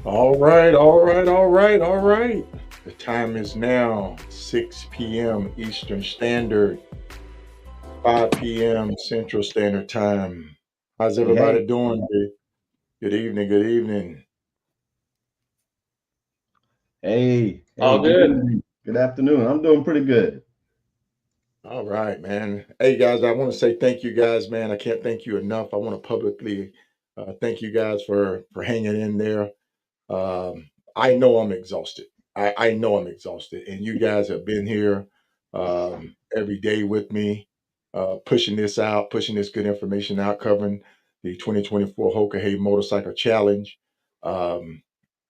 All right, all right, all right, all right. The time is now 6 p.m. Eastern Standard, 5 p.m. Central Standard Time. How's Hey, hey, everybody doing? Good evening, good evening. hey, All good good. evening, good afternoon. I'm doing pretty good. All right, man. Hey, guys, I want to say thank you guys, man. I can't thank you enough. I want to publicly thank you guys for hanging in there. I know I'm exhausted. I know I'm exhausted, and you guys have been here every day with me, pushing this out, pushing this good information out, covering the 2024 Hoka Hey Motorcycle Challenge. Um,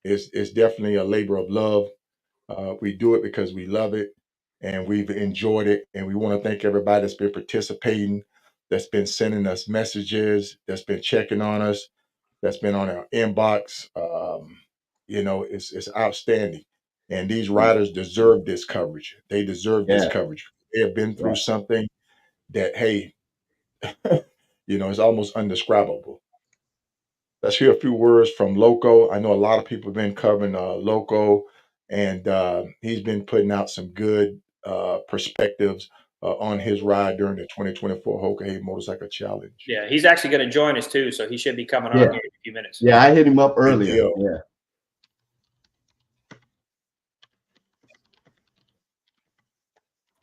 it's definitely a labor of love. We do it because we love it and we've enjoyed it, and we want to thank everybody that's been participating, that's been sending us messages, that's been checking on us, that's been on our inbox. It's outstanding. And these riders deserve this coverage. They deserve this Yeah, coverage. They have been through right. something that, hey, it's almost indescribable. Let's hear a few words from Loco. I know a lot of people have been covering Loco, and he's been putting out some good perspectives on his ride during the 2024 Hoka Hey Motorcycle Challenge. Yeah, he's actually going to join us too, so he should be coming Yeah, on here in a few minutes. yeah. I hit him up Good earlier. deal. Yeah.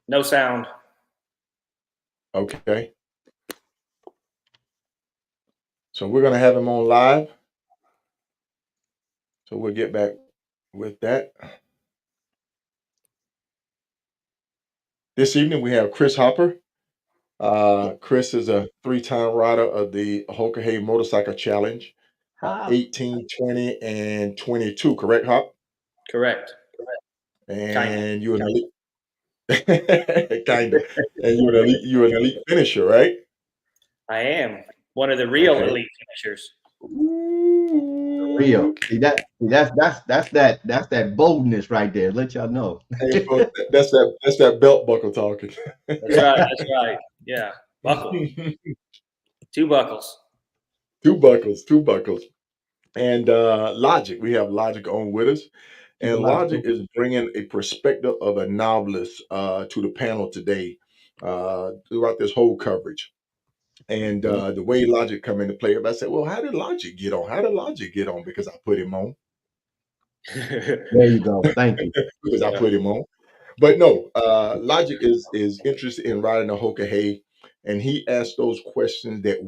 No sound. Okay. So we're going to have him on live. So we'll get back with that. This evening we have Chris Hopper. Chris is a three-time rider of the Hoka Hey Motorcycle Challenge, Hi. 18, 20, and 22, correct, Hop? Correct. Kind of. And you're an elite, kind of, and you're an elite finisher, right? I am one of the real Okay. elite finishers. Real. Ooh. That's that boldness right there. Let y'all know. Hey, folks, that's that belt buckle talking. That's right. That's right. Yeah. Buckle. Two buckles. Two buckles, two buckles. And Logic, we have Logic on with us. Super And Logic logical. is bringing a perspective of a novelist to the panel today throughout this whole coverage. And Okay. the way Logic come into play, I said, well, how did Logic get on? How did Logic get on? Because I put him on. There you go. Thank you. Because I Yeah. put him on. But no, Logic is interested in riding a Hoka Hey, and he asked those questions that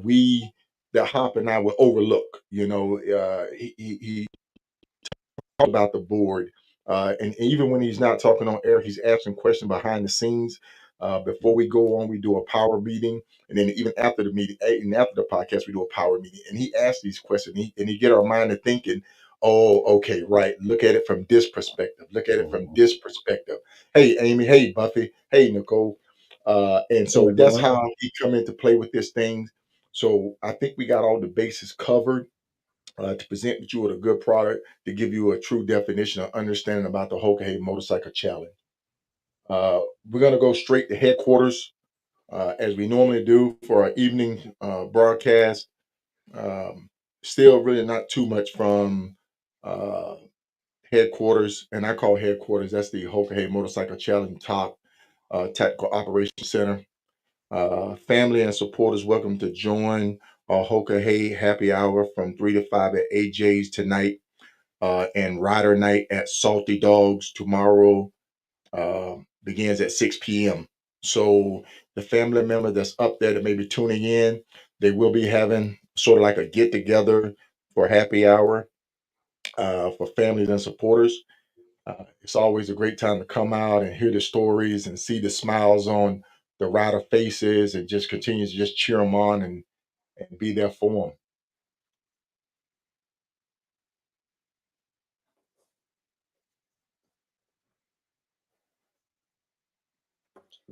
Hop and I would overlook. He about the board. And even when he's not talking on air, he's asking questions behind the scenes. Before we go on, we do a power meeting, and then even after the meeting, and after the podcast, we do a power meeting. And he asks these questions, and he get our mind to thinking, "Oh, okay, right. Look at it from this perspective. Look at it from Mhm. this perspective." Hey, Amy. Hey, Buffy. Hey, Nicole. And How so we that's doing? how he come into play with this thing. So I think we got all the bases covered to present you with a good product to give you a true definition of understanding about the Hoka Hey Motorcycle Challenge. We're going to go straight to headquarters as we normally do for our evening broadcast. Um, Still, really not too much from uh, headquarters, and I call headquarters that's the Hoka Hey Motorcycle Challenge Top Tactical Operations Center. Family and supporters welcome to join our Hoka Hey Happy Hour from 3 to 5 at AJ's tonight, and Rider Night at Salty Dogs tomorrow begins at 6 p.m. So the family member that's up there that may be tuning in, they will be having sort of like a get together for happy hour for families and supporters. It's always a great time to come out and hear the stories and see the smiles on the rider faces and just continue to just cheer them on and be there for them.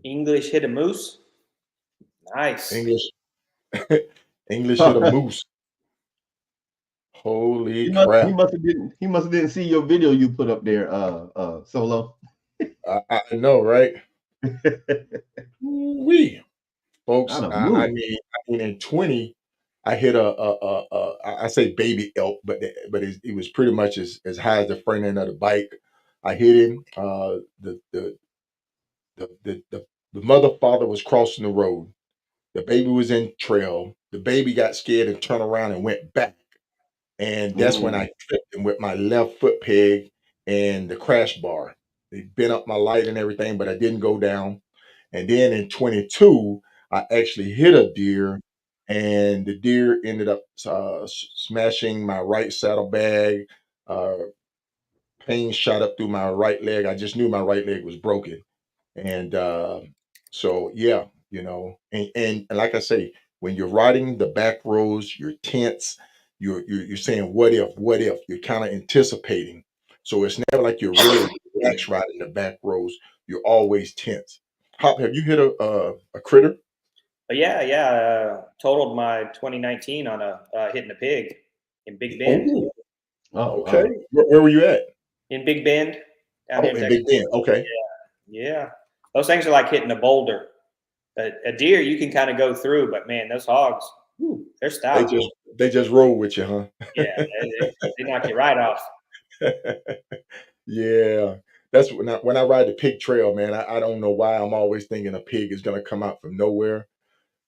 English hit a moose. Nice. English, English hit a moose. Holy He crap. must have didn't see your video you put up there, Solo. I know, right? We folks. Not a I move. mean, in 20, I hit I say baby elk, but he was pretty much as high as the front end of the bike. I hit him. The mother father was crossing the road. The baby was in trail. The baby got scared and turned around and went back. And that's when Mm. I tripped him with my left foot peg and the crash bar. It bent up my light and everything, but I didn't go down. And then in 22, I actually hit a deer, and the deer ended up smashing my right saddlebag. Uh, Pain shot up through my right leg. I just knew my right leg was broken. And so, yeah, and like I say, when you're riding the back roads, you're tense. You're saying, what if, what if? You're kind of anticipating. So it's never like you're really relaxed riding the back roads. You're always tense. Hop, have you hit a critter? But yeah, yeah, totaled my 2019 on a hitting a pig in Big Bend. Oh, Oh okay. wow. Where were you at? In Big Bend, down Oh, here in in Texas. Big Ben. Okay. Yeah, those things are like hitting a boulder. A deer you can kind of go through, but man, those hogs, whew, they're They stout. just they just roll with you, Yeah, huh? they knock you right off. Yeah, that's when I ride the pig trail, man. I don't know why I'm always thinking a pig is gonna come out from nowhere.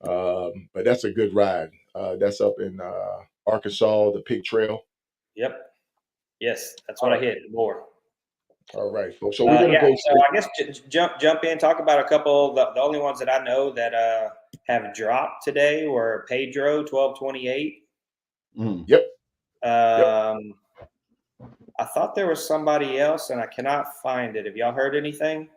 But that's a good ride. That's up in Arkansas, the pig trail. Yep. Yes, that's what All I right, hit more. all right, folks. So we're gonna Yeah, go so straight. I guess jump in, talk about a couple. The only ones that I know that have dropped today were Pedro 1228. Mm. Yep, yep. Um, I thought there was somebody else, and I cannot find it. Have y'all heard anything?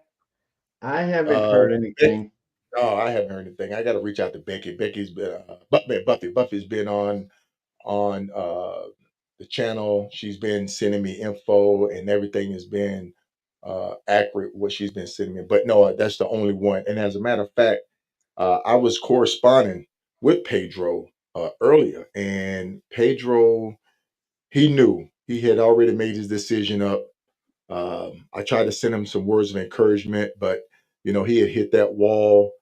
I haven't Uh, heard Becky, anything. oh, I haven't heard anything. I got to reach out to Becky. Becky's been, Buffy's been on the channel. She's been sending me info, and everything has been accurate what she's been sending me. But no, that's the only one. And as a matter of fact, I was corresponding with Pedro earlier, and Pedro, he knew he had already made his decision up. I tried to send him some words of encouragement, but he had hit that wall.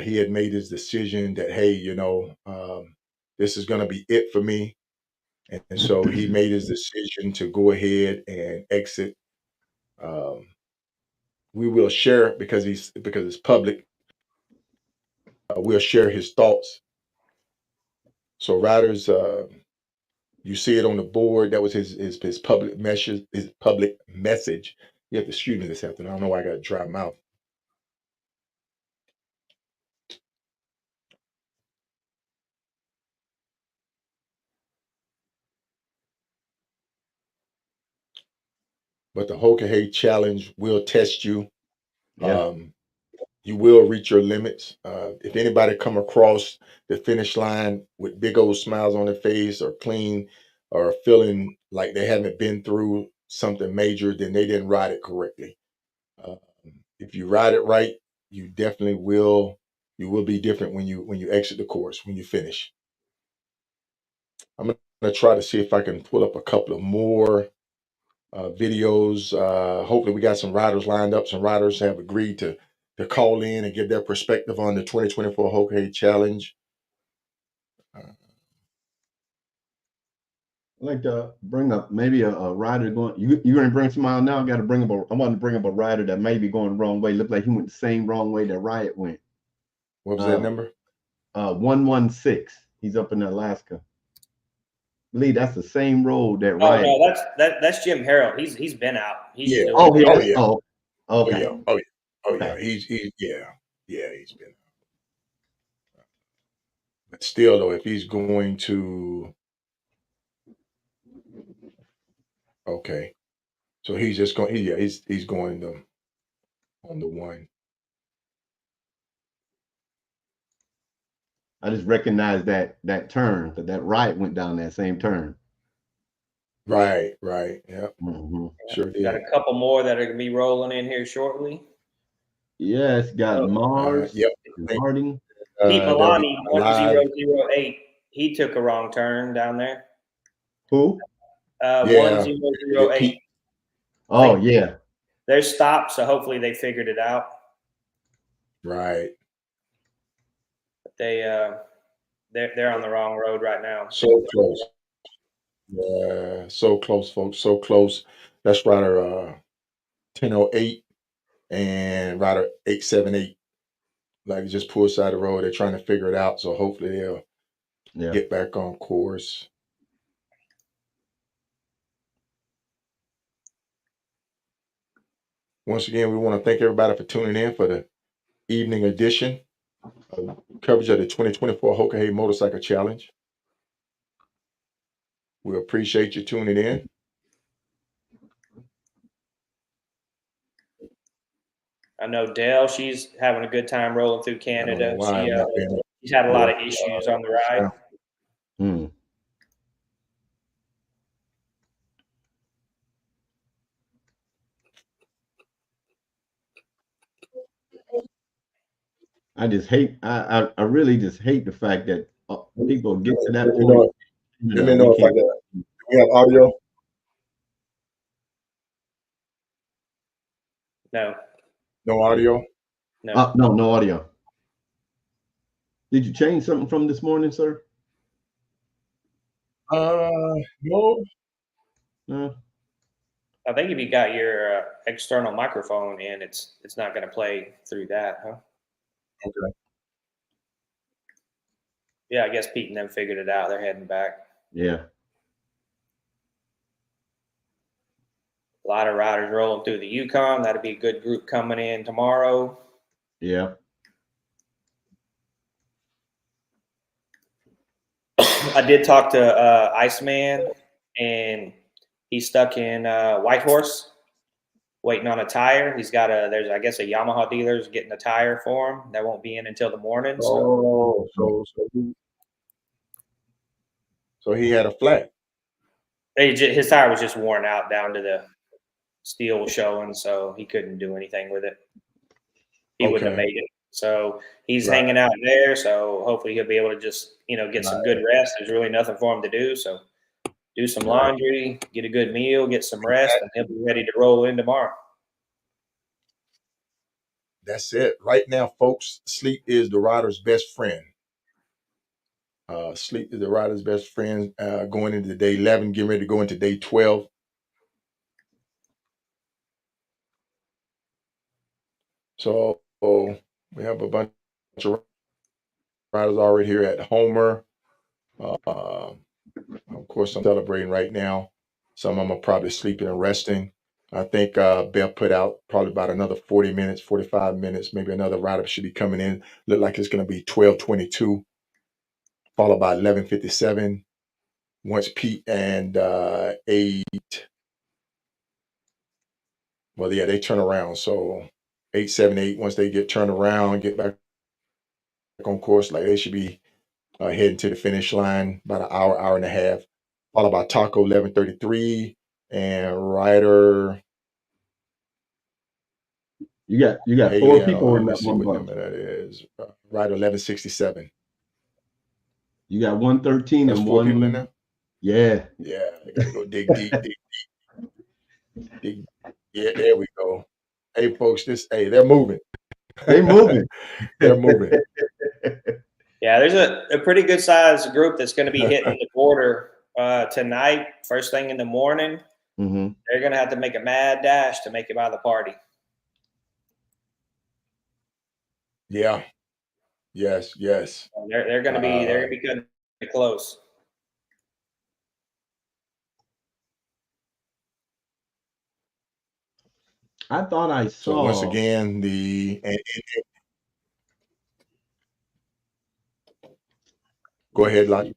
He had made his decision that, hey, this is going to be it for me. And so he made his decision to go ahead and exit. Um, we will share because it's public. We'll share his thoughts. So riders, you see it on the board. That was his public message. His public message. You have to excuse me this afternoon. I don't know why I got a dry mouth. But the Hoka Hey challenge will test you. Yeah. Um, you will reach your limits. If anybody come across the finish line with big old smiles on their face or clean or feeling like they haven't been through something major, then they didn't ride it correctly. Uh, if you ride it right, you definitely will. You will be different when you exit the course when you finish. I'm gonna try to see if I can pull up a couple of more videos. Hopefully, we got some riders lined up. Some riders have agreed to call in and give their perspective on the 2024 Hoka Hey Challenge. Uh, I'd like to bring up maybe a rider going. You gonna bring some out now? I got to bring up a. I want to bring up a rider that may be going the wrong way. Look like he went the same wrong way that Riot went. what was that Uh, number? 116. He's up in Alaska. Lee, that's the same road that Oh Riot. no, that's Jim Harrell. He's been out. He's Yeah. doing Oh, it. Oh yeah. yeah. Oh, Oh okay. yeah. Oh yeah. Oh yeah. Okay. He's yeah. He's been. But still, though, if he's going to okay, so he's just going. Yeah, he's going on the one. I just recognize that turn because that Riot went down that same turn. Right. Right. Yeah. Hmm. Sure Got did. a couple more that are gonna be rolling in here shortly. Yeah, it's got Oh, Mars Yep. and I think Harding. Pete they'll be Milani, live. 1008. He took a wrong turn down there. Who? Yeah. Yeah. 1008. Pete. I Oh, think yeah. they're stopped, so hopefully they figured it out. Right. But they're on the wrong road right now. So close. Yeah, so close, folks. So close. That's rider 1008 and rider 878. Like just pull side of the road. They're trying to figure it out. So hopefully they'll Yeah. get back on course. Once again, we want to thank everybody for tuning in for the evening edition of coverage of the 2024 Hoka Hey Motorcycle Challenge. We appreciate you tuning in. I know Dell, she's having a good time rolling through I don't know Canada. why I'm not being She's had a lot of able issues on the ride. sound. Hmm. I just hate. I really just hate the fact that people get to that Let me point. know. Let me We know if I can't. can. Do we have audio? No, No audio. no. No, no audio. Did you change something from this morning, sir? No. No. I think if you got your external microphone in, it's not going to play through that, huh? Okay. Yeah, I guess Pete and them figured it out. They're heading back. Yeah. A lot of riders rolling through the Yukon. That'll be a good group coming in tomorrow. Yeah. I did talk to Iceman, and he's stuck in Whitehorse, waiting on a tire. He's got there's I guess a Yamaha dealer's getting a tire for him. That won't be in until the morning. So Oh, so he had a flat. his tire was just worn out down to the steel showing, so he couldn't do anything with it. He wouldn't have Okay. made it. So he's Right. hanging out there. So hopefully he'll be able to just get some good rest. There's really nothing for him to do. So do some Right. laundry, get a good meal, get some rest, and he'll be ready to roll in tomorrow. That's it. Right now, folks, sleep is the rider's best friend. Sleep is the rider's best friend going into day 11, getting ready to go into day 12. So we have a bunch of riders already here at Homer. Of course, I'm celebrating right now. Some of them are probably sleeping and resting. I think Beth put out probably about another 40 minutes, 45 minutes. Maybe another rider should be coming in. Look like it's going to be 12:22, followed by 11:57. Once Pete and 8, well, yeah, they turn around. So 878, once they get turned around, get back on course, like they should be heading to the finish line about an hour, hour and a half. Followed by Taco 11:33 and Ryder You got four Haley. I don't. people in Let me that see one what bus. number that is. Ryder 11:67. You got 113 That's and 4 people in one. there. Yeah. Yeah, I got to go dig deep, dig, dig. Yeah, there we go. Hey, folks, they're moving. They moving. They're moving. Yeah, there's a pretty good sized group that's going to be hitting the border tonight, first thing in the morning. Hmm. They're going to have to make a mad dash to make it by the party. Yeah. Yes. Yes. They're going to be cutting it close. I thought I So once saw. again, go ahead, like.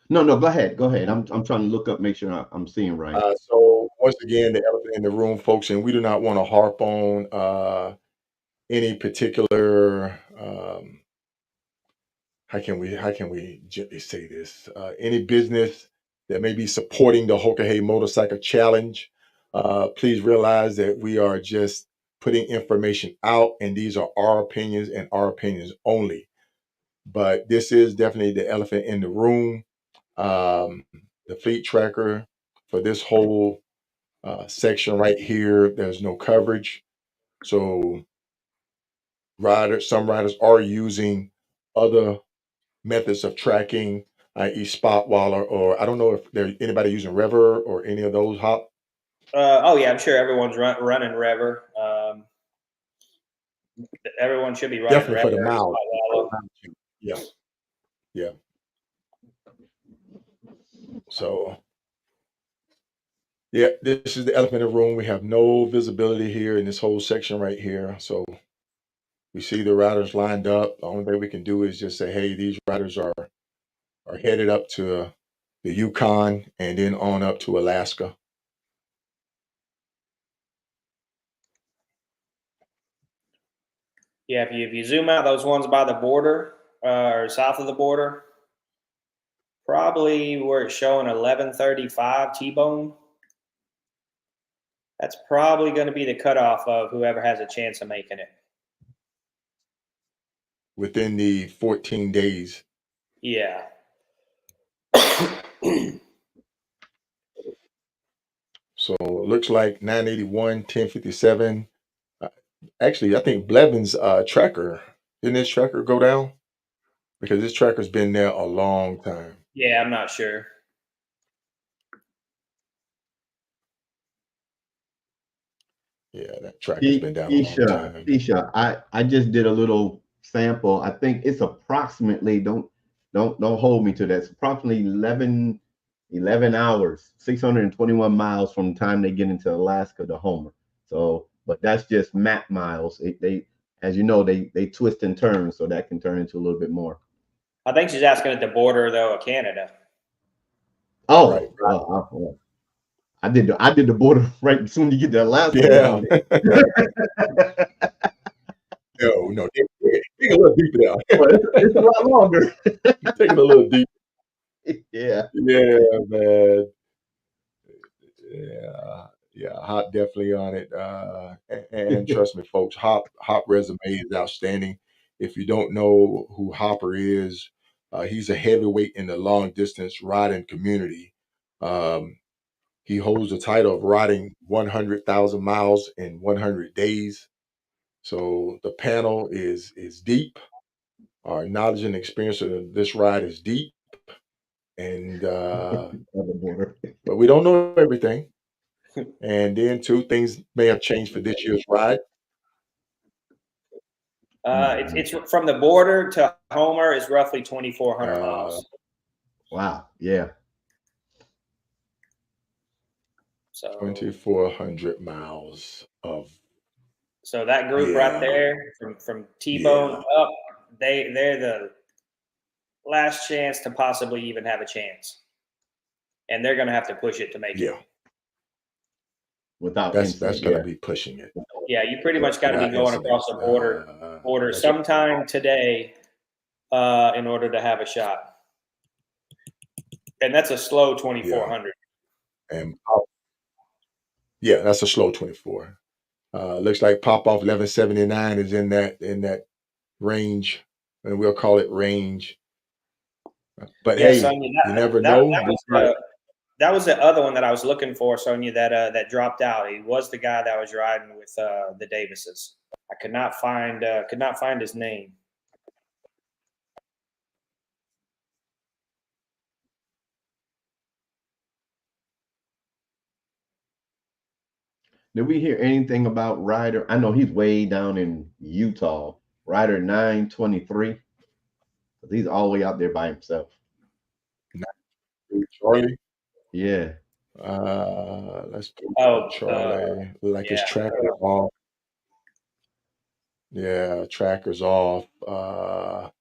No, no. Go ahead. Go ahead. I'm trying to look up, make sure I'm seeing right. So once again, the elephant in the room, folks, and we do not want to harp on any particular. How can we gently say this? Any business that may be supporting the Hoka Hey Motorcycle Challenge, please realize that we are just putting information out, and these are our opinions and our opinions only. But this is definitely the elephant in the room. Um, the fleet tracker for this whole section right here, there's no coverage. So some riders are using other methods of tracking, i.e., Spotwalla, or I don't know if there's anybody using Rever or any of those hop. Oh yeah, I'm sure everyone's running Rever. Everyone should be running Definitely Rever. for the miles. Spotwalla. Yeah, yeah. So yeah, this is the elephant in the room. We have no visibility here in this whole section right here. So we see the riders lined up. The only thing we can do is just say, hey, these riders are headed up to the Yukon and then on up to Alaska. Yeah, if you zoom out, those ones by the border or south of the border, probably where it's showing 11:35 T-bone. That's probably going to be the cutoff of whoever has a chance of making it. Within the 14 days. Yeah. So it looks like 981, 1057. Uh, Actually, I think Blevins tracker, didn't his tracker go down? Because this tracker's been there a long time. Yeah, I'm not sure. Yeah, that tracker's been down a long time. Isha, I just did a little sample. I think it's approximately, don't hold me to that. It's approximately 11 hours, 621 miles from the time they get into Alaska to Homer. So, but that's just map miles. They, as you know, they twist and turn, so that can turn into a little bit more. I think she's asking at the border though of Canada. Right, Oh, right. well, I did the border right as soon as you get to Alaska Yeah. nowadays. No, no, dig a little deeper there. Well, it's a lot longer. Take it a little deep. Yeah. Yeah, man. Yeah, yeah, Hop definitely on it. And trust me, folks, Hop resume is outstanding. If you don't know who Hopper is, he's a heavyweight in the long distance riding community. Um, he holds the title of riding 100,000 miles in 100 days. So the panel is deep. Our knowledge and experience of this ride is deep, and On the border. but we don't know everything. And then two things may have changed for this year's ride. Mhm. It's from the border to Homer is roughly 2,400 Uh, miles. Wow. Yeah. So 2,400 miles of so that group right yeah, there from T-bone yeah, up, they're the last chance to possibly even have a chance, and they're going to have to push it to make it. yeah. Without That's incident. gonna Yeah. be pushing it Yeah, you pretty much got to be without going incident. across the border That's sometime today in order to have a shot, and that's a slow yeah, 2,400. and yeah, that's a slow 24. Looks like pop off 1179 is in that range, and we'll call it range. But Yeah, hey, Sonya, you never that know. This might that was the other one that I was looking for, Sonya. That dropped out. He was the guy that was riding with the Davises. I could not find his name. Did we hear anything about Ryder? I know he's way down in Utah. Ryder 923. He's all the way out there by himself. not do Charlie. Yeah. Let's Oh, go Charlie. Like his yeah. tracker off. Yeah, tracker's off. I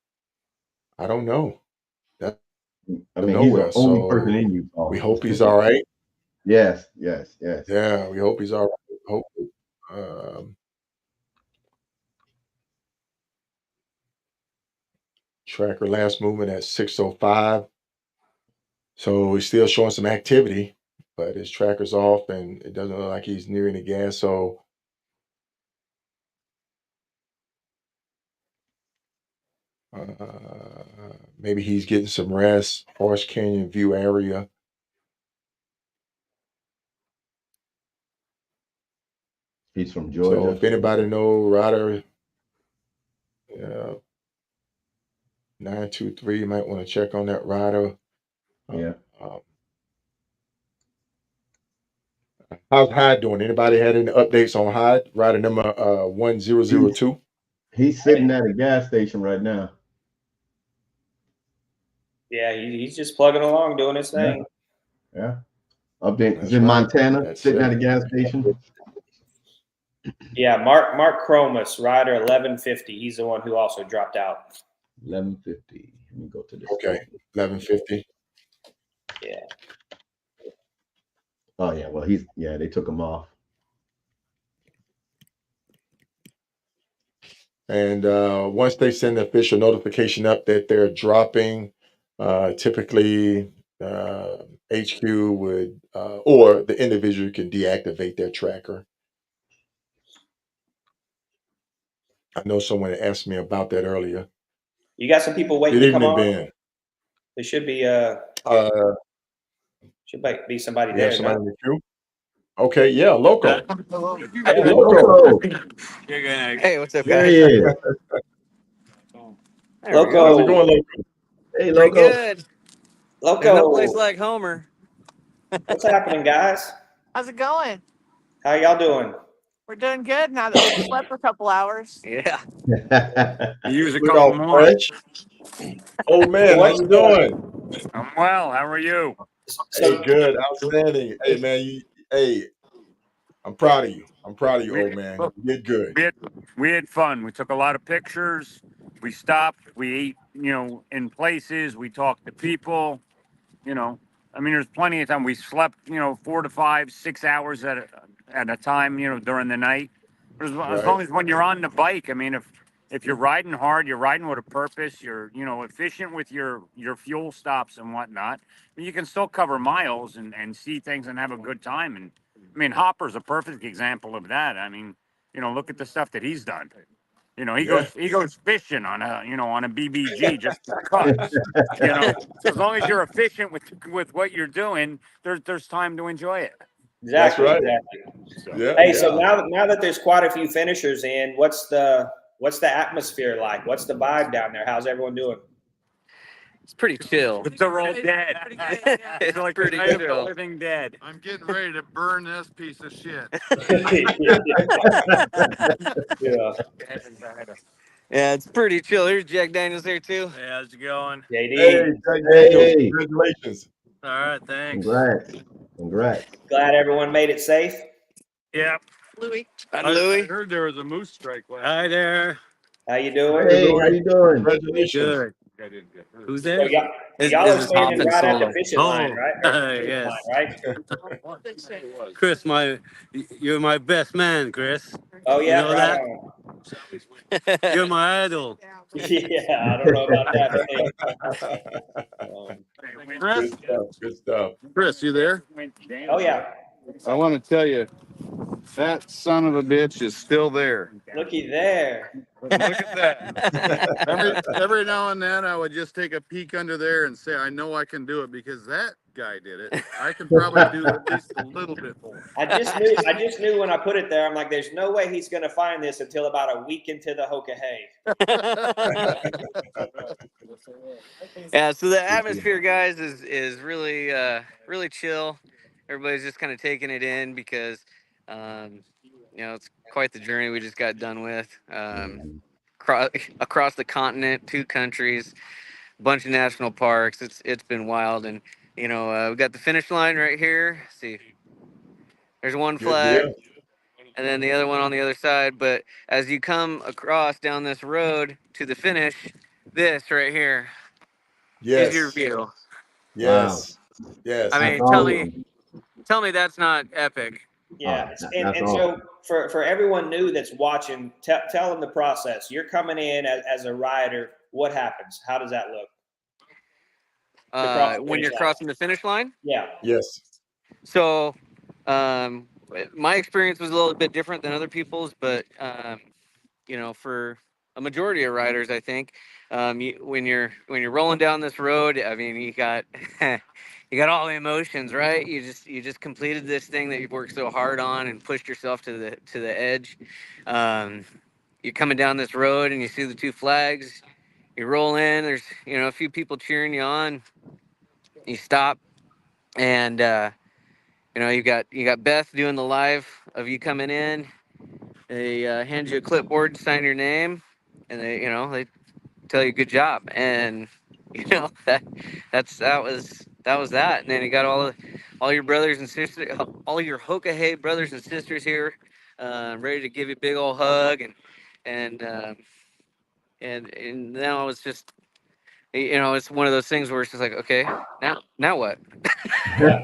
don't know. That's I mean, he's the nowhere. only person So in we Utah. hope he's all right. Yes, yes, yes. Yeah, we hope he's all right. Hope. Um, Tracker last movement at 6:05. So he's still showing some activity, but his tracker's off, and it doesn't look like he's nearing the gas. So maybe he's getting some rest. Horse Canyon View area. He's from So Georgia. if anybody know Ryder, uh, 923. You might want to check on that rider. Yeah. Um, how's Hyde doing? Anybody had any updates on Hyde? Rider number He's 1002. he's sitting at a gas station right now. Yeah, he's just plugging along, doing his Yeah. thing. Yeah. Up in he's That's in right. Montana, That's sitting it. at a gas station. Yeah, Mark Chromus, rider 1150. He's the one who also dropped out. 1150. Let me go to the Okay. schedule. 1150. Yeah. Oh yeah, well they took him off. And once they send the official notification up that they're dropping, typically HQ would, or the individual can deactivate their tracker. I know someone asked me about that earlier. You got some people waiting Good to come evening, on? Ben. There should be Uh, somebody we have there, somebody no? in the queue. Okay, yeah, Loco. Hey, Yeah. Loco. Loco, Hey, what's up, there he guys? is. There we go. How's it going, Loco. Loco? Hey Pretty Loco. good. There's no place Loco. like Homer. What's happening, guys? How's it going? How y'all doing? We're doing good now that we've slept for a couple hours. Yeah. Use a We're couple all more. fresh. Old So man, how what's you doing? I'm well. How are you? Hey, so good, outstanding. Hey, man, hey, I'm proud of you. I'm proud of you, We, old man. look, You did good. we had fun. We took a lot of pictures. We stopped. We ate, in places. We talked to people. You know, I mean, there's plenty of time. We slept, 4 to 5, 6 hours at a time, during the night. But as Right. long as when you're on the bike, I mean, if you're riding hard, you're riding with a purpose. You're, efficient with your fuel stops and whatnot. But you can still cover miles and see things and have a good time. And I mean, Hopper's a perfect example of that. I mean, look at the stuff that he's done. He Yeah. goes fishing on a BBG just for cuts. So as long as you're efficient with what you're doing, there's time to enjoy it. That's exactly, right. exactly. So Yeah, Hey, so yeah. now that there's quite a few finishers in, what's the atmosphere like? What's the vibe down there? How's everyone doing? It's pretty chill. but they're all dead. Pretty good, yeah. It's like pretty I am the chill. living dead. I'm getting ready to burn this piece of shit. Yeah. Yeah, it's pretty chill. Here's Jack Daniels there too. Hey, how's it going? Hey, JD, Jack Daniels, Hey, congratulations. All right, thanks. congrats. Congrats. glad everyone made it safe. Yeah, Louis. And I Louis. heard there was a moose strike last. Hi there. How you doing? Hey, Hey, how Louis, you doing? congratulations. Good. I didn't get Who's So there? y'all are This is standing Hoffman right at the Solo. fishing line, right? Or finish yes. line, right? Chris, you're my best man, Chris. Oh You yeah, know right that? on. You're my idol. Yeah, I don't know about that, buddy. Chris, Good stuff. Good stuff. Chris, you there? Oh yeah, I want to tell you, that son of a bitch is still there. looky there. Look at that. Every now and then, I would just take a peek under there and say, I know I can do it because that guy did it. I can probably do at least a little bit more. I just knew when I put it there. I'm like, there's no way he's gonna find this until about a week into the Hoka Hey. Yeah, so the atmosphere, guys, is really really chill. Everybody's just kind of taking it in because it's quite the journey we just got done with. Mhm. Across the continent, 2 countries, bunch of national parks. It's been wild, and we got the finish line right here. See, there's one Good flag, deal. and then the other one on the other side. But as you come across down this road to the finish, this right here is your Yes. view. Wow, Yes. I Yes. that's mean, tell me, awesome. tell me that's not epic. Yeah, and That's and awesome. so for everyone new that's watching, tell them the process. You're coming in as a rider. What happens? How does that look to cross the When finish you're line? crossing the finish line. Yeah. Yes. So, um, my experience was a little bit different than other people's, but for a majority of riders, I think, when you're rolling down this road, I mean, you got you got all the emotions, right? You just completed this thing that you've worked so hard on and pushed yourself to the edge. You're coming down this road and you see the 2 flags. You roll in. There's a few people cheering you on. You stop, and you got Beth doing the live of you coming in. They hand you a clipboard, sign your name, and they tell you good job, and that was that. And then you got all your brothers and sisters, all your Hoka Hey brothers and sisters here, ready to give you a big old hug, and and now it's just it's one of those things where it's just like, okay, now what? Yeah.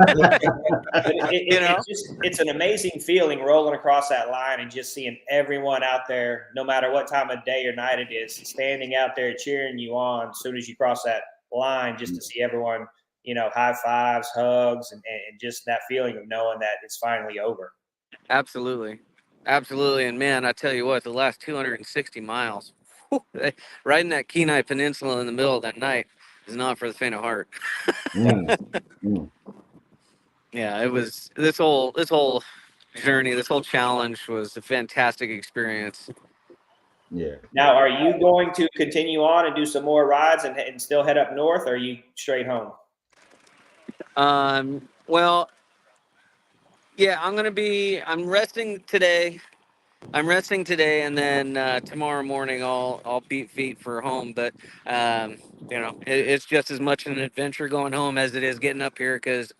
But you know it's an amazing feeling rolling across that line and just seeing everyone out there, no matter what time of day or night it is, standing out there cheering you on as soon as you cross that line, just to see everyone, high fives, hugs, and just that feeling of knowing that it's finally over. Absolutely. Absolutely. And man, I tell you what, the last 260 miles, riding that Kenai Peninsula in the middle of that night is not for the faint of heart. Mm, mm, Yeah, it was this whole journey, this whole challenge was a fantastic experience. yeah. Now, are you going to continue on and do some more rides and still head up north, or are you straight home? Well, yeah, I'm resting today. And then tomorrow morning I'll beat feet for home. But it's just as much an adventure going home as it is getting up here because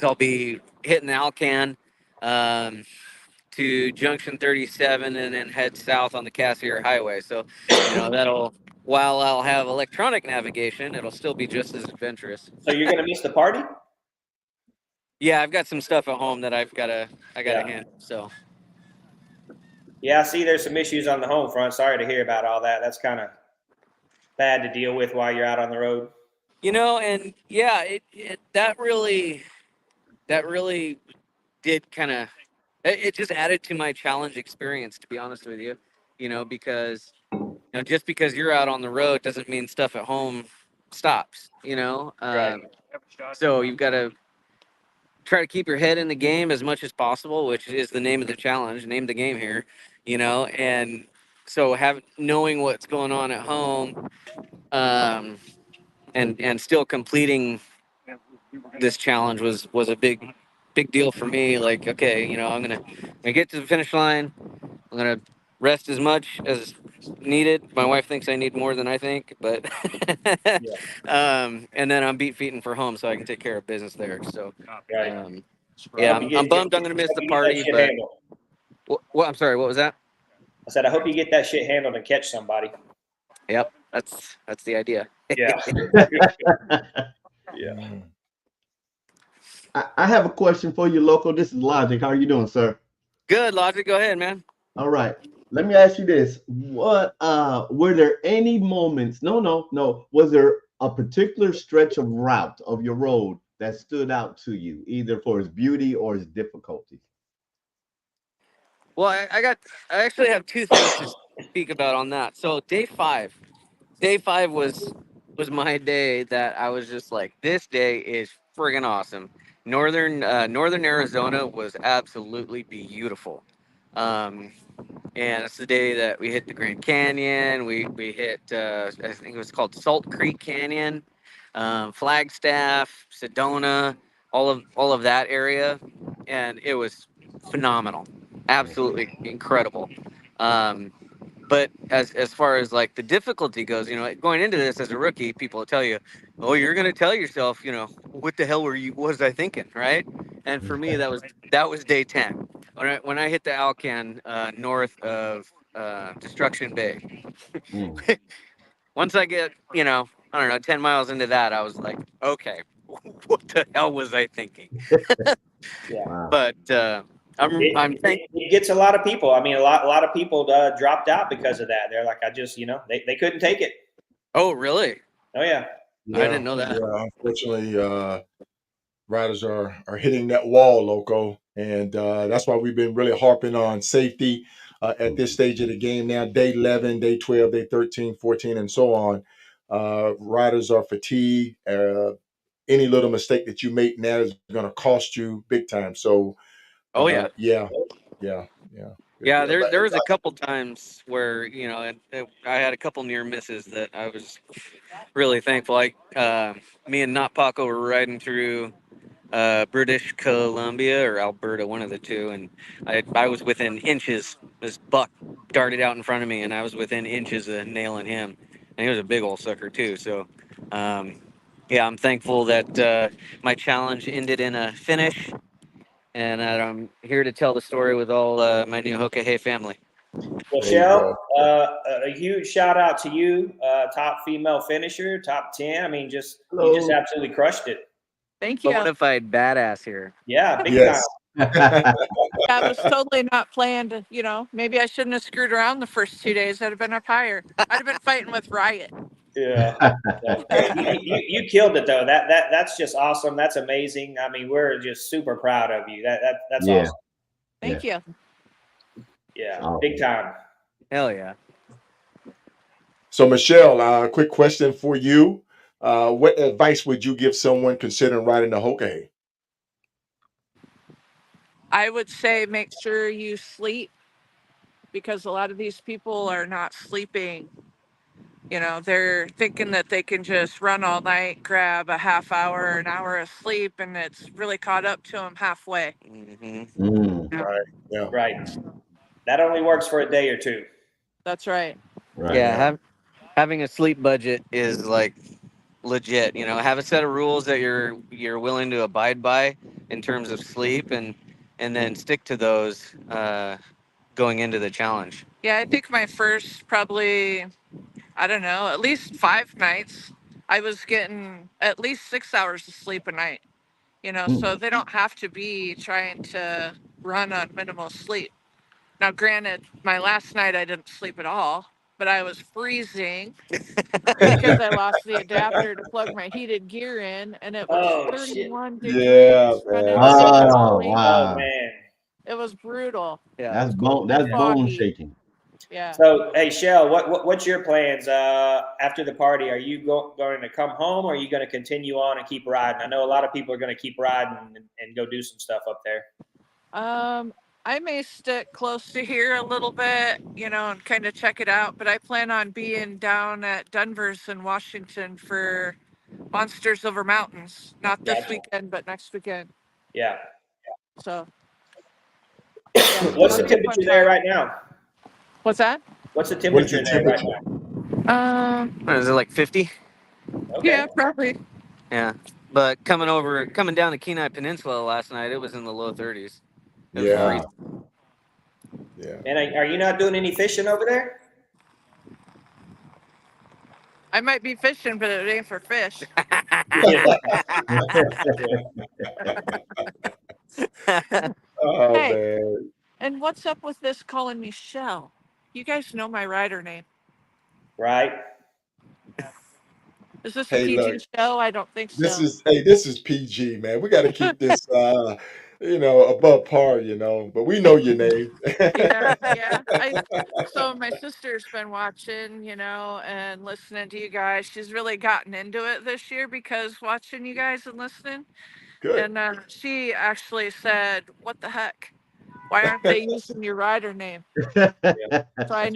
I'll be hitting Alcan um, to Junction 37 and then head south on the Cassier Highway. So that'll while I'll have electronic navigation, it'll still be just as adventurous. So you're going to miss the party? Yeah, I've got some stuff at home that I gotta Yeah. handle. So. Yeah, I see there's some issues on the home front. Sorry to hear about all that. That's kind of bad to deal with while you're out on the road. And yeah, that really did kind of it just added to my challenge experience, to be honest with you. Because just because you're out on the road doesn't mean stuff at home stops. Right. So you've got to try to keep your head in the game as much as possible, which is the name of the challenge, name of the game here. And so knowing what's going on at home, and still completing this challenge was a big deal for me. Like, okay, I'm gonna get to the finish line. I'm gonna rest as much as needed. My wife thinks I need more than I think, but Yeah. and then I'm beat feeting for home so I can take care of business there. So Right. I yeah, hope I'm bummed I'm gonna miss hope the you get that party, shit but handled. what I'm sorry, what was that? I said, I hope you get that shit handled and catch somebody. Yep, that's the idea. Yeah. Yeah. Mm. I have a question for you, Loco. This is Logic. How are you doing, sir? Good, Logic, go ahead, man. All right. Let me ask you this. What were there any moments? No. Was there a particular stretch of route of your road that stood out to you, either for its beauty or its difficulty? Well, I actually have two things to speak about on that. So day 5 was my day that I was just like, this day is friggin' awesome. Northern Arizona was absolutely beautiful. Um, and it's the day that we hit the Grand Canyon. We hit I think it was called Salt Creek Canyon, Flagstaff, Sedona, all of that area, and it was phenomenal, absolutely incredible. Um, but as far as like the difficulty goes, going into this as a rookie, people will tell you, "Oh, you're going to tell yourself, what the hell was I thinking?" Right? And for me, that was day 10 when I hit the Alcan north of Destruction Bay. Mm, Once I get, I don't know, 10 miles into that, I was like, okay, what the hell was I thinking? Yeah. wow. But I'm thankful. It gets a lot of people. I mean, a lot of people dropped out because of that. They're like, I just, they couldn't take it. Oh, really? Oh yeah. I Yeah, didn't know that. yeah. Unfortunately, riders are hitting that wall, Loco, and that's why we've been really harping on safety at this stage of the game now. Day 11, day 12, day 13, 14, and so on. Riders are fatigued. Any little mistake that you make now is going to cost you big time. So, Oh, yeah. yeah, yeah, yeah. Yeah, Yeah, there was a couple times where I had a couple near misses that I was really thankful. Like me and Not Paco were riding through British Columbia or Alberta, one of the two, and I was within inches. This buck darted out in front of me, and I was within inches of nailing him, and he was a big old sucker too. So, yeah, I'm thankful that my challenge ended in a finish, and that I'm here to tell the story with all my new Hoka Hey family. Well, there you Shell, go. a huge shout out to you, top female finisher, top 10. I mean, you just Hello. absolutely crushed it. Thank you. Bonafide badass here. Yeah, big time. Yes. That was totally not planned. Maybe I shouldn't have screwed around the first 2 days. I'd have been up higher. I'd have been fighting with Riot. Yeah. So, hey, you killed it though. That's just awesome. That's amazing. I mean, we're just super proud of you. That's Yeah, awesome. yeah, Thank you. Yeah, big awesome. time. Hell yeah. So, Michelle, quick question for you. What advice would you give someone considering riding the Hoka Hey? I would say make sure you sleep because a lot of these people are not sleeping. They're thinking that they can just run all night, grab a half hour, an hour of sleep, and it's really caught up to them halfway. Hmm. Mm, Yeah, Right. Yeah. Right. That only works for a day or two. that's right. right. Yeah, Yeah. having a sleep budget is like legit. Have a set of rules that you're willing to abide by in terms of sleep, and then stick to those going into the challenge. Yeah, I think my first probably, I don't know, at least 5 nights, I was getting at least 6 hours of sleep a night. Mm, So they don't have to be trying to run on minimal sleep. Now, granted, my last night I didn't sleep at all, but I was freezing because I lost the adapter to plug my heated gear in, and it was Oh shit. 31 Yeah, degrees man. running That through the sounds oh valley. Oh wow, man. It was brutal Yeah, it was cold. and that's bone foggy. shaking. Yeah. So, hey, Shell, what's your plans after the party? Are you going to come home, or are you going to continue on and keep riding? I know a lot of people are going to keep riding and go do some stuff up there. Um, I may stick close to here a little bit, and kind of check it out, but I plan on being down at Denver's in Washington for Monsters Over Mountains. Not this Gotcha. weekend, but next weekend. Yeah. So, yeah, Good What's the that'll be deal. a fun temperature there time. right now? What's that? What's the what is temperature the there right temperature? What is it, like 50? now? Okay. Yeah, probably. Yeah, but coming down the Kenai Peninsula last night, it was in the low 30s. It was Yeah. Wow. freezing. Yeah. And are you not doing any fishing over there? I might be fishing, but it ain't for fish. Yeah. Oh, Hey, man. and what's up with this calling me Shell? You guys know my rider name. Right. Is this a Hey, look. PG show? I don't think so. This is PG, man. We got to keep this above par, but we know your name. Yeah, yeah. So my sister's been watching, and listening to you guys. She's really gotten into it this year because watching you guys and listening. Good. And she actually said, "What the heck? Why aren't they using your rider name?" Yeah. So So, I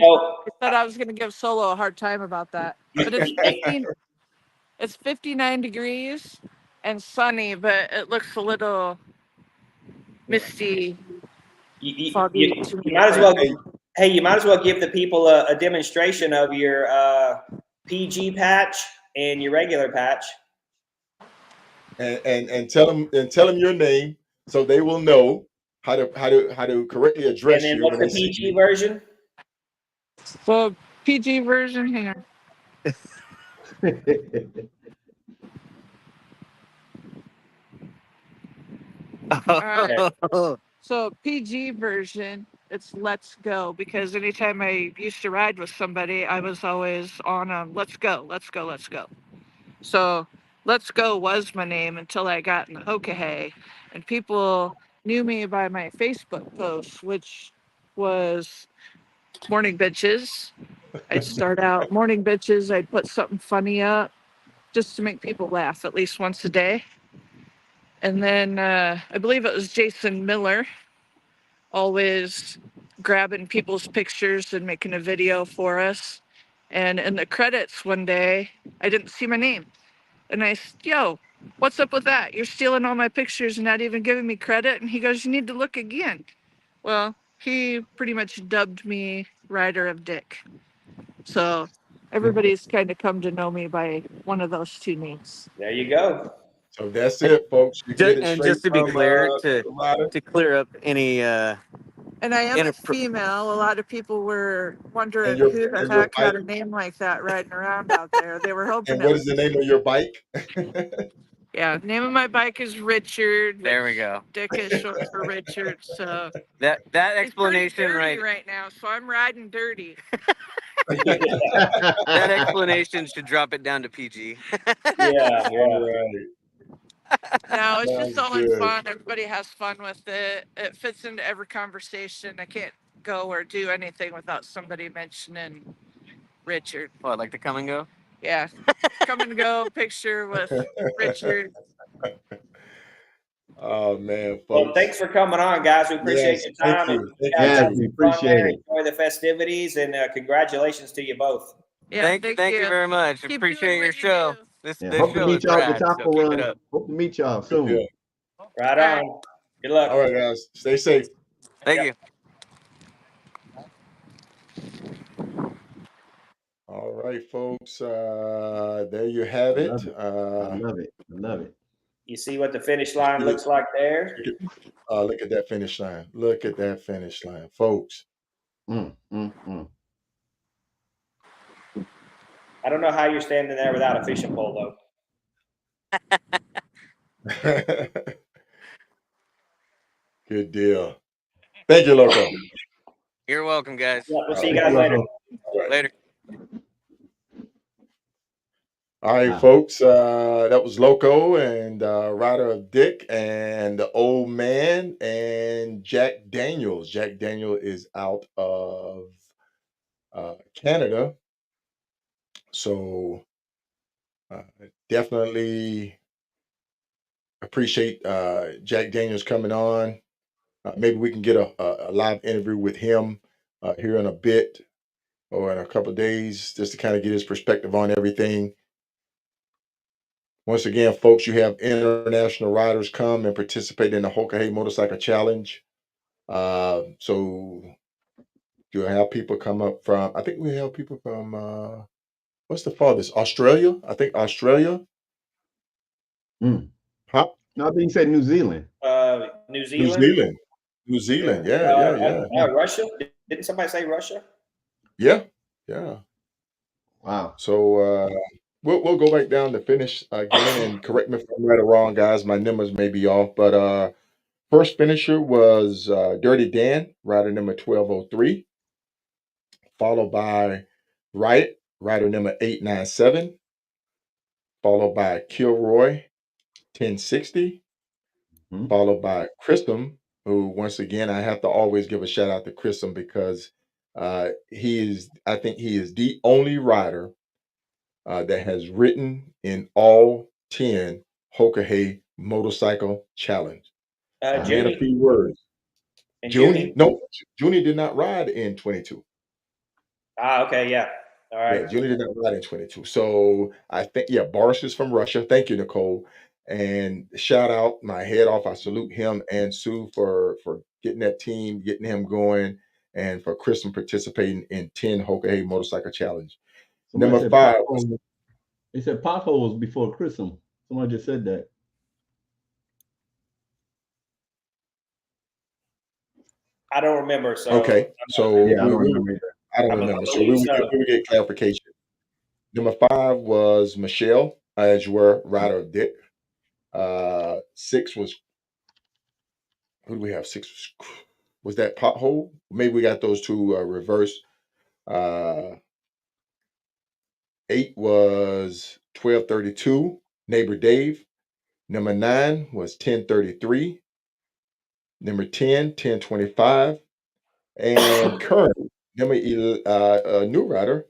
said I was going to give Solo a hard time about that. But you, it's 59 degrees and sunny, but it looks a little misty, foggy to you me might right as now. well. Hey, Hey, you might as well give the people a demonstration of your PG patch and your regular patch. and tell them your name so they will know how to correctly And address then you what's when the they see PG you. version? So PG version, hang on. All right. Okay. So PG version, it's let's go because anytime I used to ride with somebody, I was always on let's go, let's go, let's go. So let's go was my name until I got in the Hoka Hey, and people knew me by my Facebook posts, which was morning bitches. I'd start out morning bitches. I'd put something funny up just to make people laugh at least once a day. And then I believe it was Jason Miller always grabbing people's pictures and making a video for us. And in the credits one day, I didn't see my name. And I said, yo, what's up with that? You're stealing all my pictures and not even giving me credit. And he goes, you need to look again. Well, he pretty much dubbed me Rider of Dick. So everybody's kind of come to know me by one of those two names. There you go. So that's it, folks. You can get it And straight just to be from clear, the rider. to clear up any And I am a inappro- female. A lot of people were And wondering your who the and your heck bike. had a name like that riding around out there. They were hoping And it what is was. the name of your bike? Yeah, name of my bike is Richard. There we go. Dick is short for Richard. So That it's pretty explanation dirty right now. So I'm riding dirty. that explanation should drop it down to PG. Yeah, yeah. All right. No, it's just Sounds all in good. fun. Everybody has fun with it. It fits into every conversation. I can't go or do anything without somebody mentioning Richard. What, like the come and go? Yeah, come and go picture with Richard. Oh man, Well, folks. thanks for coming on, guys. We appreciate Yes, your thank time. And you. you Thank guys you. Yes, have Too. we some fun appreciate there. it. Enjoy the festivities, and congratulations to you both. Yeah, thank you very much. Keep Appreciate doing your what you show. do. This Yeah, this hope to show meet is y'all at the rad, so chopper keep it run. up. Hope to meet y'all Good deal. soon. Right All right. on. Good luck. All right, guys. Stay safe. Thank Yep. you. All right, folks. There you have I it. love it. I love it. I love it. You see what the finish line looks like there? Look at that finish line. Look at that finish line, folks. Mm, mm, mm. I don't know how you're standing there without a fishing pole, though. Good deal. Thank you, Loco. You're welcome, guys. Yeah, we'll All see you right. Thank guys you, later. Loco. All right. Later. All right, Wow. folks. That was Loco and Rider of Dick and the old man and Jack Daniels. Jack Daniel is out of Canada. So definitely appreciate Jack Daniels coming on. Maybe we can get a live interview with him here in a bit or in a couple of days just to kind of get his perspective on everything. Once again, folks, you have international riders come and participate in the Hoka Hey Motorcycle Challenge. So you'll have people come up from, I think we have people from, what's the farthest? Australia? I think Australia. Mm. Huh? No, I think you said New Zealand. New New Zealand. Zealand. New Zealand. Yeah, yeah, yeah. Russia. Didn't somebody say Russia? Yeah, yeah. Wow. So we'll go back down to finish again and correct me if I'm right or wrong, guys. My numbers may be off, but first finisher was Dirty Dan, rider number 1203, followed by Riot, rider number 897, followed by Kilroy 1060, Hmm. followed by Christum, who once again I have to always give a shout out to Christum because I think he is the only rider that has written in all 10 Hoka Hey Motorcycle Challenge. The Wow. man of Junie few words. and Junie, Junie. no, Junie did not ride in 22. Okay, yeah. All Yeah, right. Junie did not ride in 22. So I think, yeah, Boris is from Russia. Thank you, Nicole. And shout out my head off. I salute him and Sue for getting that team, getting him going, and for Kristen participating in 10 Hoka Hey Motorcycle Challenge. Somebody Number said five was potholes. They said potholes before Christmas. Somebody just said that. I don't remember, so okay. So Yeah, I don't we remember either. I don't I remember. So believe so. we would get clarification. Number five was Michelle, as you were, rider of Dick. Six was, who do we have? Six was that pothole? Maybe we got those two reversed. Uh, eight was 1232, neighbor Dave. Number nine was 1033. Number 10, 1025. And current number new rider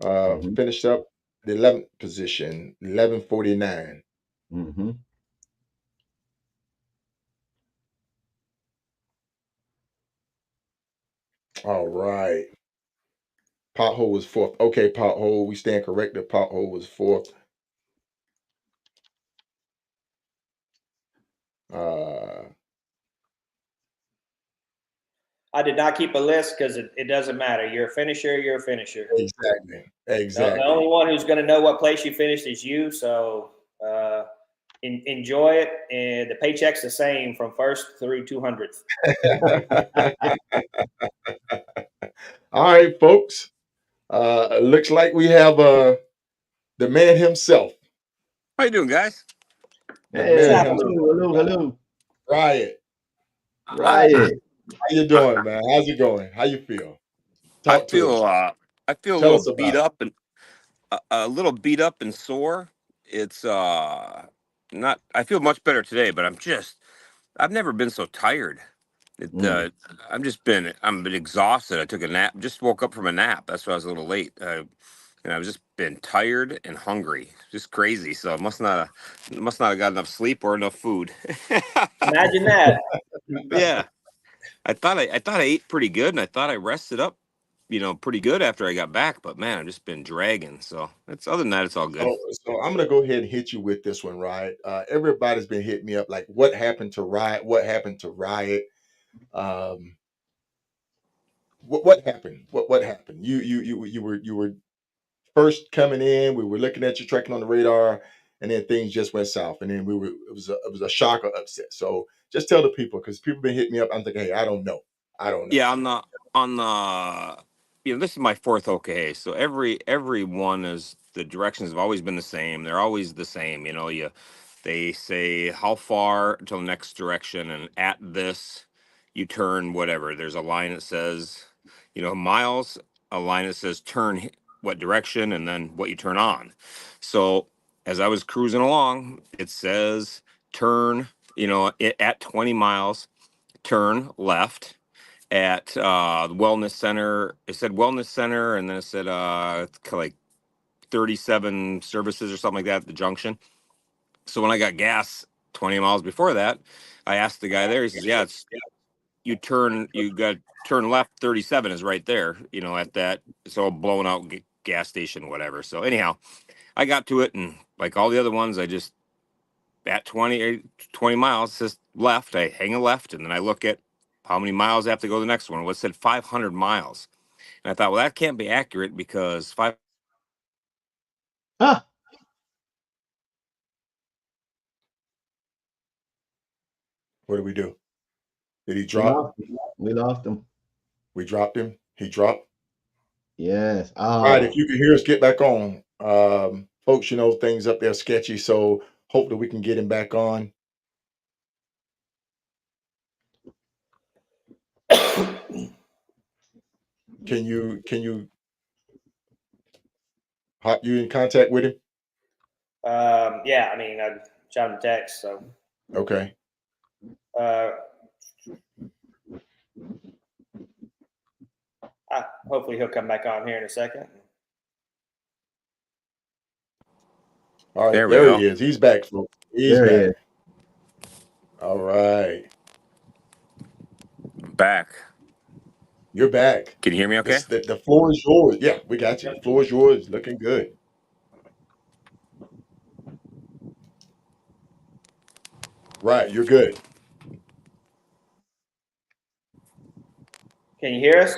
Mm-hmm. finished up the 11th position, 1149. Mm-hmm. All right. Pothole was fourth. Okay, Pothole, we stand corrected. Pothole was fourth. Uh, I did not keep a list because it doesn't matter. You're a finisher. You're a finisher. exactly. The only Exactly. one who's going to know what place you finished is you. So enjoy it, and the paycheck's the same from first through 200th. All right, folks. Looks like we have the man himself. How you doing, guys? The What's man Hey, happening? himself. hello. Riot. I, Riot. How you doing, man? How's it going? How you feel? I Talk to feel us. I feel a Tell little us beat about up and a little beat up and sore. It's not. I feel much better today, but I've never been so tired. It Mm. I'm been exhausted. I took a nap. Just woke up from a nap. That's why I was a little late. And I've just been tired and hungry. Just crazy. So I must not have got enough sleep or enough food. Imagine that. Yeah. I thought I ate pretty good, and I thought I rested up, pretty good after I got back. But man, I've just been dragging. So it's other than that, it's all good. so I'm gonna go ahead and hit you with this one, right? Everybody's been hitting me up like, what happened to Riot? What happened to Riot? Um, what happened? What happened? You were first coming in. We were looking at you, tracking on the radar, and then things just went south. And then it was a shock or upset. So just tell the people, because people been hitting me up. I'm thinking, hey, I don't know. I don't know. Yeah, on the this is my fourth Hoka Hey. So every one is the directions have always been the same. They're always the same. They say how far until the next direction, and at this you turn whatever. There's a line that says, miles, a line that says turn what direction, and then what you turn on. So as I was cruising along, it says turn, at 20 miles, turn left at the wellness center. It said wellness center, and then it said like 37 services or something like that at the junction. So when I got gas 20 miles before that, I asked the guy there. He says, "Yeah, you got turn left. 37 is right there. At that so blown out gas station, whatever." So anyhow, I got to it, and like all the other ones, I just at 20 miles says left. I hang a left, and then I look at how many miles I have to go to the next one. Well, it said 500 miles. And I thought, well, that can't be accurate because five. Ah, What did we do? Did he we drop? lost him. We lost him. We dropped him. He dropped. Yes. All right. If Oh, you can hear us, get back on. Folks, things up there sketchy. So hope that we can get him back on. Can you hop you in contact with him? Yeah, I mean, I shot him a text. So Okay. uh, hopefully he'll come back on here in a second. All right. There we There go. he is. He's back, folks. He's there he back. is. All right. I'm back. You're back. Can you hear me okay? The floor is yours. Yeah, we got you. The floor is yours. Looking good. Right. You're good. Can you hear us?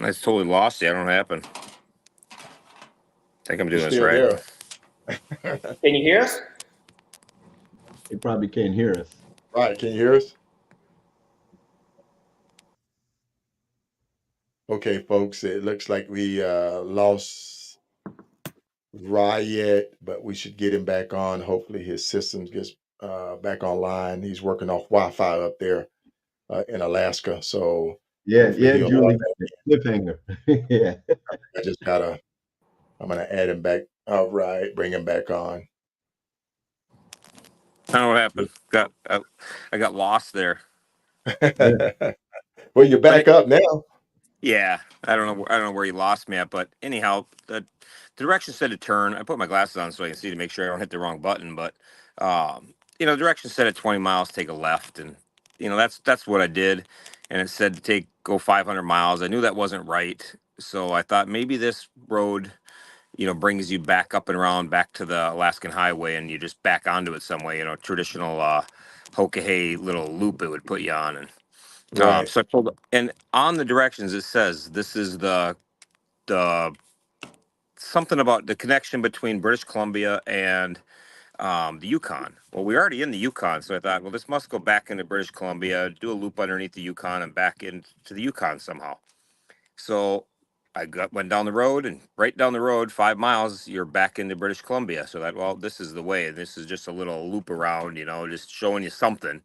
I just totally lost you. I don't know what happened. I think I'm You're doing this still right. there. Can you hear us? He probably can't hear us. Right. Can you hear us? Okay, folks. It looks like we lost Riot, but we should get him back on. Hopefully his systems gets back online. He's working off Wi-Fi up there in Alaska. So Yeah, hopefully yeah, he'll log Julie. back. Cliffhanger. Yeah. I just gotta I'm gonna add him back. All right, bring him back on. I don't know what happened. I got lost there. Yeah. Well, you're But back up now. yeah, I don't know. I don't know where you lost me at. But anyhow, the direction said to turn. I put my glasses on so I can see to make sure I don't hit the wrong button. But direction said at 20 miles, take a left, and that's what I did, and it said to go 500 miles. I knew that wasn't right, so I thought maybe this road, brings you back up and around back to the Alaskan Highway, and you just back onto it some way. Traditional Hoka Hey little loop it would put you on, and Right. so I pulled, and on the directions it says this is the something about the connection between British Columbia and the Yukon. Well, we're already in the Yukon, so I thought, well, this must go back into British Columbia, do a loop underneath the Yukon, and back into the Yukon somehow. So went down the road, and right down the road, 5 miles, you're back into British Columbia. So that, well, this is the way. This is just a little loop around, just showing you something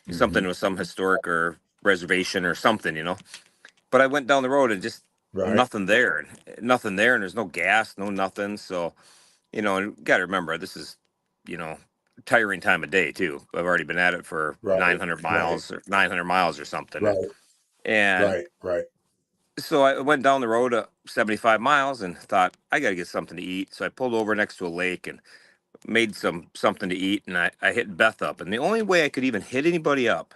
with some historic or reservation or something. But I went down the road and just Right. nothing there, nothing there, and there's no gas, no nothing. So and you got to remember, this is, you know, tiring time of day too. I've already been at it for Right. 900 Right. miles or 900 miles or something. And, Right. and Right. Right. so I went down the road 75 miles and thought, I got to get something to eat. So I pulled over next to a lake and made something to eat. And I hit Beth up. And the only way I could even hit anybody up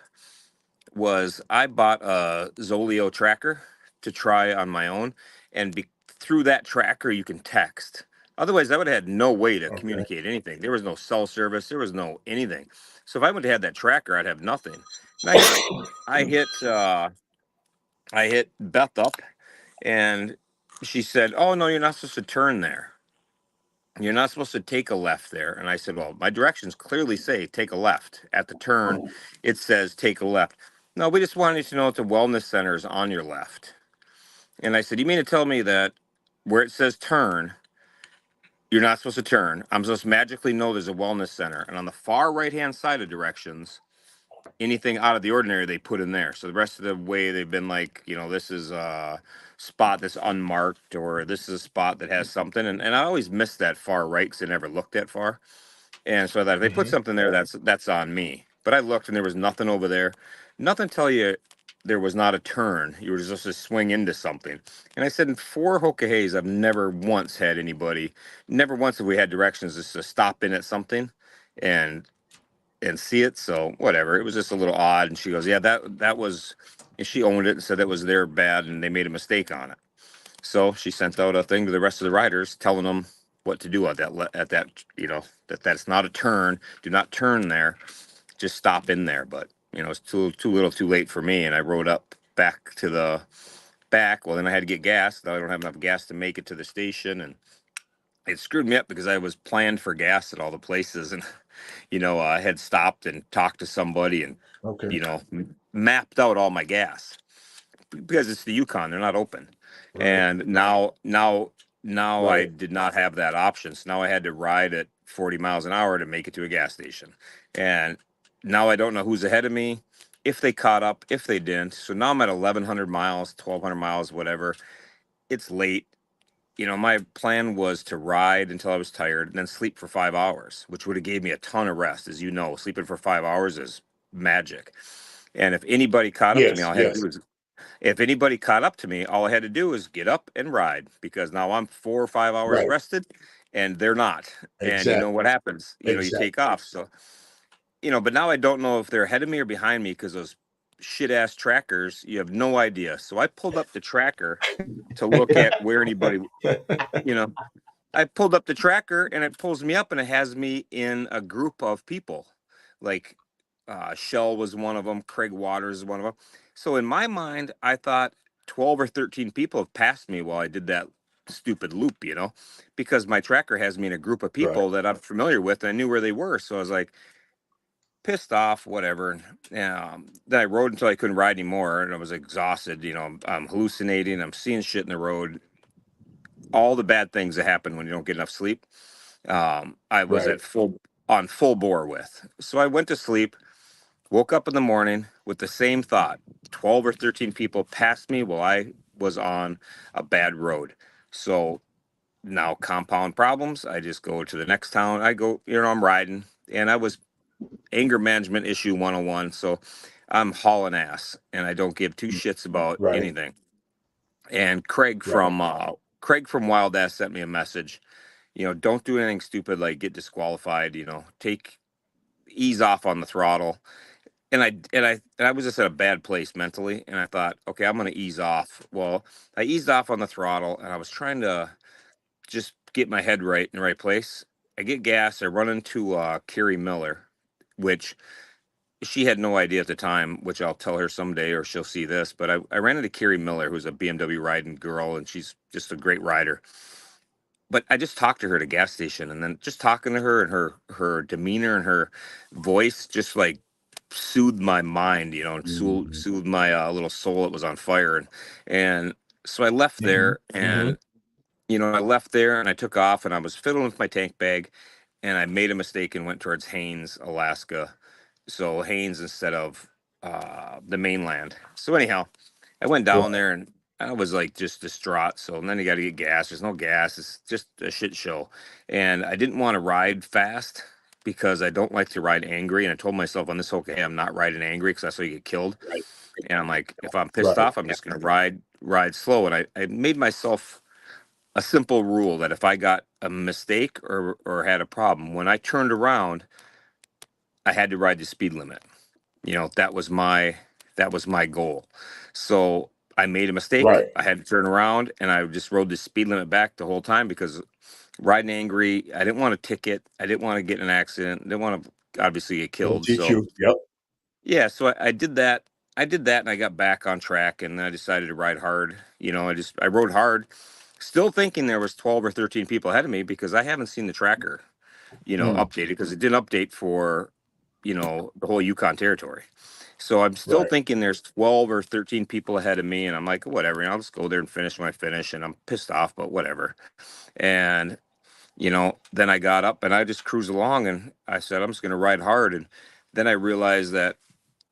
was I bought a Zoleo tracker to try on my own, and through that tracker you can text. Otherwise, I would have had no way to Okay. communicate anything. There was no cell service. There was no anything. So if I would have had that tracker, I'd have nothing. And I hit, I hit Beth up, and she said, "Oh no, you're not supposed to turn there. You're not supposed to take a left there." And I said, "Well, my directions clearly say take a left. At the turn, it says take a left." "No, we just wanted you to know that the wellness center is on your left." And I said, "You mean to tell me that where it says turn, you're not supposed to turn? I'm supposed to magically know there's a wellness center. And on the far right hand side of directions, anything out of the ordinary they put in there. So the rest of the way they've been like, this is a spot that's unmarked, or this is a spot that has something." And I always miss that far right because I never looked that far. And so that if they put Hmm. something there, that's on me. But I looked and there was nothing over there. Nothing tell you there was not a turn. You were just to swing into something. And I said, in 4 Hoka Heys, I've never once had anybody, never once have we had directions just to stop in at something and see it. So whatever. It was just a little odd. And she goes, "Yeah, that was," and she owned it and said that was their bad and they made a mistake on it. So she sent out a thing to the rest of the riders telling them what to do at that, that's not a turn. Do not turn there. Just stop in there. But it's too little, too late for me. And I rode up back to the back. Well, then I had to get gas. Now I don't have enough gas to make it to the station, and it screwed me up because I was planned for gas at all the places, and I had stopped and talked to somebody and Okay. mapped out all my gas because it's the Yukon, they're not open. Right. And now I Right. did not have that option. So now I had to ride at 40 miles an hour to make it to a gas station. And now I don't know who's ahead of me, if they caught up, if they didn't. So now I'm at 1100 miles, 1200 miles, whatever. It's late. My plan was to ride until I was tired and then sleep for 5 hours, which would have gave me a ton of rest. As you know, sleeping for 5 hours is magic. And if anybody caught up to me, Yes. all I had to Yes. do was if anybody caught up to me, all I had to do was get up and ride, because now I'm 4 or 5 hours Right. rested and they're not. And you know Exactly. what happens? You Exactly. take off. So, but now I don't know if they're ahead of me or behind me because those shit ass trackers, you have no idea. So I pulled up the tracker to look at where anybody, you know, I pulled up the tracker and it pulls me up and it has me in a group of people. Like Shell was one of them, Craig Waters is one of them. So in my mind, I thought 12 or 13 people have passed me while I did that stupid loop, because my tracker has me in a group of Right. people that I'm familiar with and I knew where they were. So I was like pissed off, whatever. Then I rode until I couldn't ride anymore and I was exhausted. I'm hallucinating, I'm seeing shit in the road, all the bad things that happen when you don't get enough sleep. I was Right. at full bore with. So I went to sleep, woke up in the morning with the same thought. 12 or 13 people passed me while I was on a bad road. So now compound problems. I just go to the next town. I go, I'm riding, and I was anger management issue 101. So I'm hauling ass and I don't give two shits about Right. anything. And Right. Craig from Wild Ass sent me a message. Don't do anything stupid like get disqualified, take ease off on the throttle. and I was just at a bad place mentally, and I thought, okay, I'm gonna ease off. Well, I eased off on the throttle, and I was trying to just get my head right in the right place. I get gas. I run into Carrie Miller, which she had no idea at the time, which I'll tell her someday or she'll see this. But I ran into Carrie Miller, who's a BMW riding girl, and she's just a great rider. But I just talked to her at a gas station, and then just talking to her and her demeanor and her voice just like soothed my mind, and soothed my little soul that was on fire. And so I left there, and I left there and I took off, and I was fiddling with my tank bag, and I made a mistake and went towards Haines, Alaska. So Haines instead of the mainland. So anyhow, I went down Right. there and I was like just distraught. So and then you got to get gas. There's no gas. It's just a shit show. And I didn't want to ride fast because I don't like to ride angry. And I told myself on this whole okay, I'm not riding angry because that's how you get killed. And I'm like, if I'm pissed Right. off, I'm just gonna ride slow. And I made myself a simple rule that if I got a mistake or had a problem, when I turned around, I had to ride the speed limit. That was my goal. So I made a mistake. Right. I had to turn around, and I just rode the speed limit back the whole time because riding angry, I didn't want a ticket. I didn't want to get in an accident. Didn't want to obviously get Little killed. So TQ. Yep. yeah, so I did that. I did that, and I got back on track, and then I decided to ride hard. I rode hard, still thinking there was 12 or 13 people ahead of me because I haven't seen the tracker, Mm. updated because it didn't update for, the whole Yukon territory. So I'm still Right. thinking there's 12 or 13 people ahead of me, and I'm like, whatever, I'll just go there and finish my finish, and I'm pissed off, but whatever. And then I got up and I just cruised along, and I said I'm just going to ride hard, and then I realized that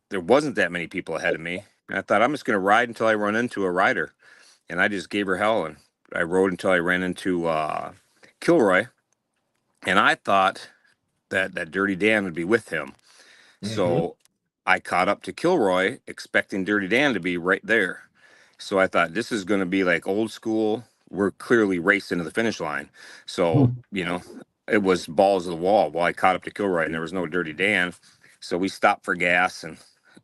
there wasn't that many people ahead of me. And I thought I'm just going to ride until I run into a rider. And I just gave her hell. And I rode until I ran into Kilroy. And I thought that Dirty Dan would be with him. Mm-hmm. So I caught up to Kilroy expecting Dirty Dan to be right there. So I thought this is going to be like old school. We're clearly racing to the finish line. So, it was balls to the wall. Well, I caught up to Kilroy and there was no Dirty Dan. So we stopped for gas and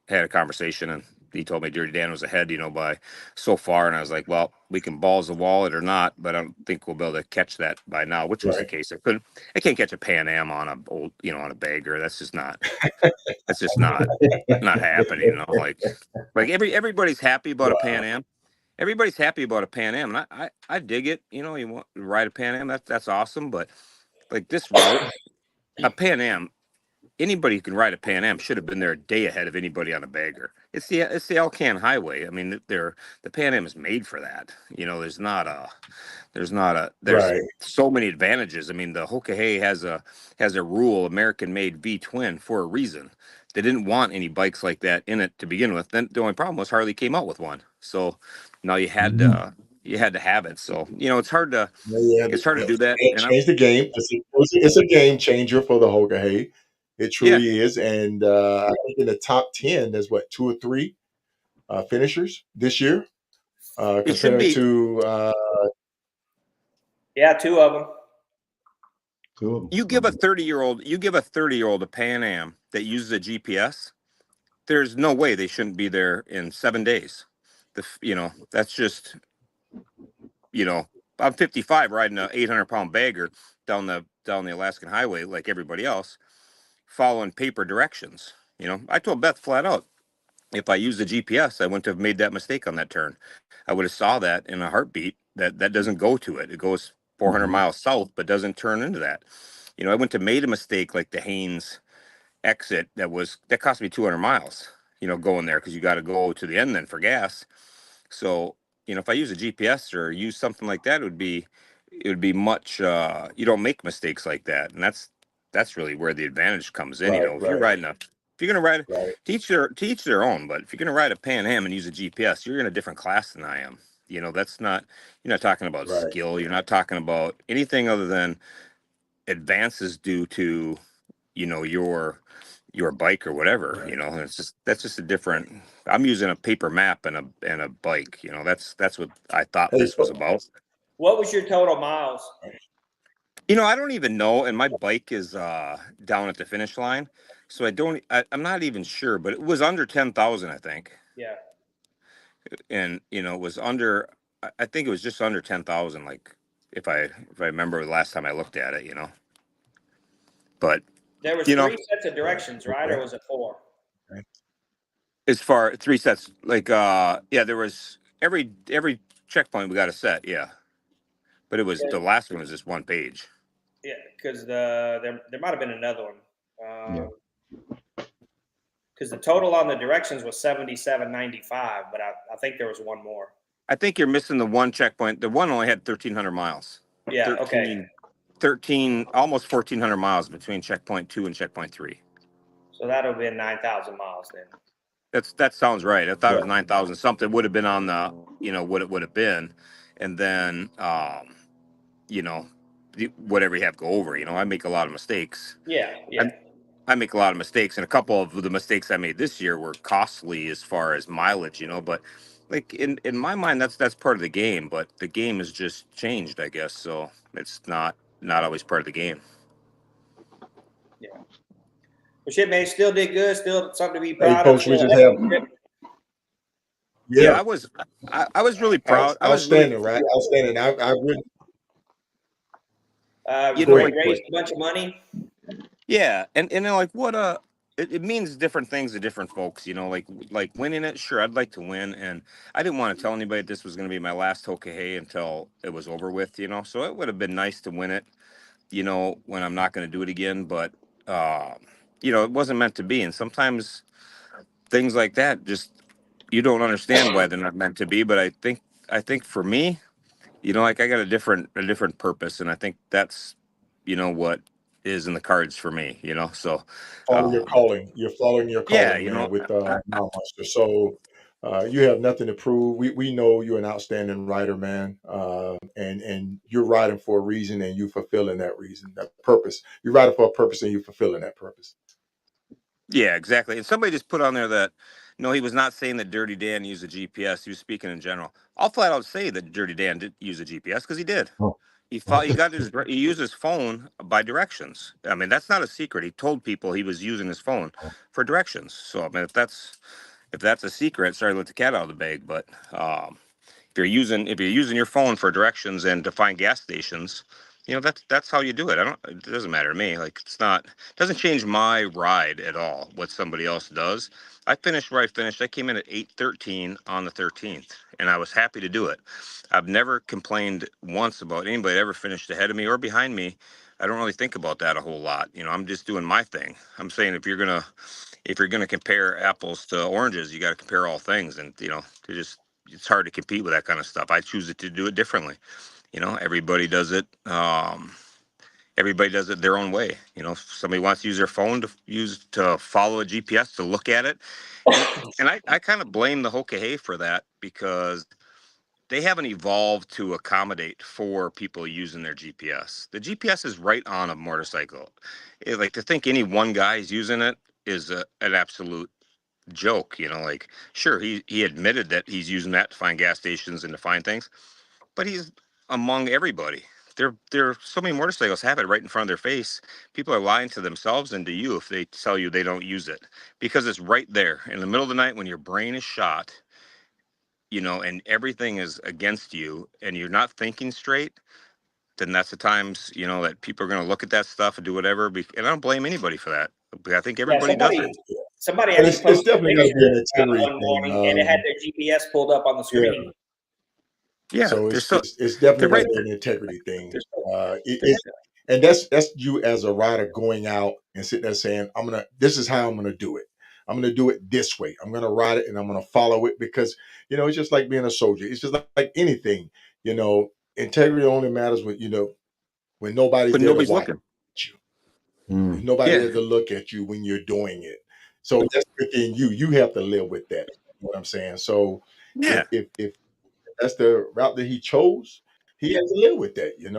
had a conversation, and he told me Dirty Dan was ahead, by so far. And I was like, well, we can balls the wall it or not, but I don't think we'll be able to catch that by now, which was the Right. case. I can't catch a Pan Am on a old, on a bagger. That's just not happening, like everybody's happy about a Pan Wow. Am. Everybody's happy about a Pan Am, and I dig it. You want to ride a Pan Am, that's awesome. But like this route, a Pan Am, anybody who can ride a Pan Am should have been there a day ahead of anybody on a bagger. It's the Alcan Highway. I mean, the Pan Am is made for that. There's Right. so many advantages. I mean, the Hoka Hey has a rule American made V twin for a reason. They didn't want any bikes like that in it to begin with. Then the only problem was Harley came out with one. So now you had to have it. So Yeah, it's hard to do that. it And I'm changed the game. It's a game changer for the Hoka Hey. It yeah, truly is. And I think in the top 10, there's what, two or three finishers this year, it should compared be. to, Yeah, two of them. Cool. You give a 30-year old a Pan Am that uses a GPS. There's no way they shouldn't be there in 7 days. That's just you know I'm 55 riding a 800-pound bagger down the Alaskan highway like everybody else, following paper directions. I told Beth flat out, if I used the GPS, I wouldn't have made that mistake on that turn. I would have saw that in a heartbeat. That doesn't go to it. It goes 400 Mhm. miles south, but doesn't turn into that. I went to made a mistake like the Haines exit that cost me 200 miles. Going there because you got to go to the end then for gas. So, if I use a GPS or use something like that, it would be much. You don't make mistakes like that, and that's really where the advantage comes in. right, If you're gonna ride, right, teach their own. But if you're gonna ride a Pan Am and use a GPS, you're in a different class than I am. That's not. You're not talking about right, skill. You're not talking about anything other than advances due to your bike or whatever. right. And that's just a different. I'm using a paper map and a bike. That's what I thought Hey, this was about. What was your total miles? I don't even know, and my bike is down at the finish line. So I'm not even sure, but it was under 10,000, I think. Yeah. And, it was under, I think it was just under 10,000. Like if I remember the last time I looked at it. But, There was you know, three sets of Right. directions, right? Or Okay. was it four? Right. as far three sets, like, yeah, there was every checkpoint we got a set. Yeah. But it was, Yeah, the last one was just one page. yeah, because there might have been another Yeah. one. Because the total on the directions was 77.95, but I think there was one more. I think you're missing the one checkpoint. The one only had 1,300 miles. Yeah. Okay. 13, almost 1,400 miles between checkpoint 2 and checkpoint 3. So that would have been 9,000 miles then. That sounds right. I thought it was Yeah. 9,000 something. Would have been on the, what it would have been, and then, you know, whatever you have go over. I make a lot of mistakes. Yeah. Yeah. I make a lot of mistakes, and a couple of the mistakes I made this year were costly as far as mileage. But like in my mind, that's part of the game. But the game has just changed, I guess. So it's not always part of the game. Yeah. Well, shit, man, still did good. Still something to be Hey, proud of. folks, we Still just a heck have, of a trip. Yeah, yeah, I was really proud. I was really, outstanding, right? Outstanding. I really, you know, go like, ahead. Raised a bunch of money. yeah, and then like what it means different things to different folks. Like winning it. Sure, I'd like to win, and I didn't want to tell anybody this was going to be my last Hoka Hey until it was over with. So it would have been nice to win it. When I'm not going to do it again, but uh, it wasn't meant to be, and sometimes things like that just you don't understand why they're not meant to be. But I think for me, like I got a different purpose, and I think that's what is in the cards for me. So Follow your um, calling. You're following your yeah, calling, man, with Mile Monster. So you have nothing to prove. We know you're an outstanding writer, man, and you're writing for a reason, and you fulfilling that reason, that purpose. You're writing for a purpose, and you're fulfilling that purpose. yeah, exactly. And somebody just put on there that no, he was not saying that Dirty Dan used a GPS. He was speaking in general. I'll flat out say that Dirty Dan did use a GPS because he did. Oh, He used his phone by directions. I mean, that's not a secret. He told people he was using his phone for directions. So I mean, if that's a secret, sorry to let the cat out of the bag. But if you're using your phone for directions and to find gas stations, that's how you do it. It doesn't matter to me. Like it doesn't change my ride at all what somebody else does. I finished where I finished. I came in at 8:13 on the 13th, and I was happy to do it. I've never complained once about anybody that ever finished ahead of me or behind me. I don't really think about that a whole lot. I'm just doing my thing. I'm saying if you're gonna compare apples to oranges, you got to compare all things, and it's hard to compete with that kind of stuff. I choose to do it differently. Everybody does it. Everybody does it their own way. If somebody wants to use their phone to follow a GPS to look at it, and I kind of blame the Hoka Hey for that because they haven't evolved to accommodate for people using their GPS. The GPS is right on a motorcycle. Like to think any one guy is using it is an absolute joke. Like sure he admitted that he's using that to find gas stations and to find things, but he's among everybody. There so many motorcycles have it right in front of their face. People are lying to themselves and to you if they tell you they don't use it because it's right there in the middle of the night when your brain is shot, and everything is against you and you're not thinking straight. Then that's the times that people are going to look at that stuff and do whatever. And I don't blame anybody for that. But I think Yeah. everybody does it. Somebody But actually it's posted a definitely got to be picture an integrity one thing. morning, and it had their GPS pulled up on the Yeah. screen. Yeah, So they're so it's they're definitely got right. to be an integrity thing. They're And that's you as a rider going out and sitting there saying, this is how I'm gonna do it. I'm gonna do it this way. I'm gonna ride it and I'm gonna follow it because it's just like being a soldier. It's just like anything. Integrity only matters when nobody's But there to nobody's watch looking. you. There's mm. nobody Yeah, there to look at you when you're doing it. So that's within you. You have to live with that. You know what I'm saying? So yeah, if that's the route that he chose, he has to live with that. yeah.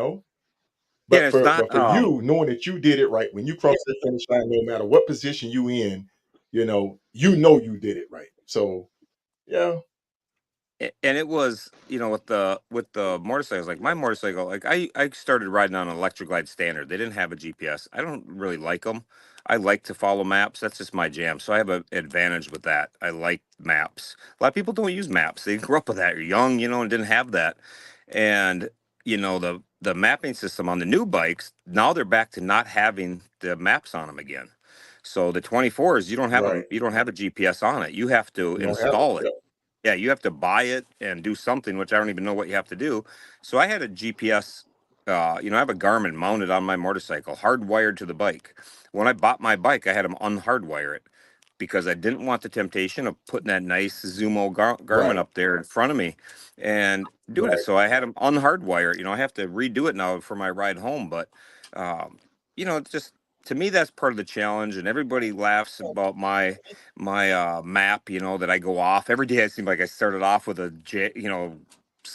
But It's for not. but for you, knowing that you did it right, when you cross the finish line, no matter what position you in, you did it right. So yeah, And it was with the motorcycles, like my motorcycle, like I started riding on an electric glide standard. They didn't have a GPS. I don't really like them. I like to follow maps. That's just my jam. So I have an advantage with that. I like maps. A lot of people don't use maps. They grew up with that. You're young, and didn't have that. And the mapping system on the new bikes, now they're back to not having the maps on them again. So the 24s, Right. you don't have a GPS on it. You have to You don't have it. install it. Yep. Yeah, you have to buy it and do something, which I don't even know what you have to do. So I had a GPS, I have a Garmin mounted on my motorcycle, hardwired to the bike. When I bought my bike, I had them unhardwire it because I didn't want the temptation of putting that nice Zumo Garmin Right. up there in front of me and doing it. Right. So I had them unhardwire it. I have to redo it now for my ride home, but um, it's just to me that's part of the challenge. And everybody laughs about my map, that I go off every day. I seem like I started off with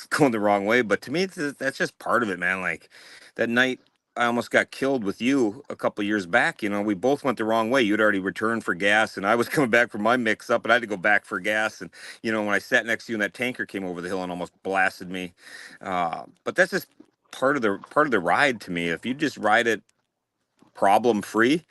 going the wrong way, but to me that's just part of it, man. Like that night I almost got killed with you a couple years back. We both went the wrong way. You'd already returned for gas, and I was coming back from my mix up, and I had to go back for gas. And when I sat next to you, and that tanker came over the hill and almost blasted me. But that's just part of the ride to me. If you just ride it problem free,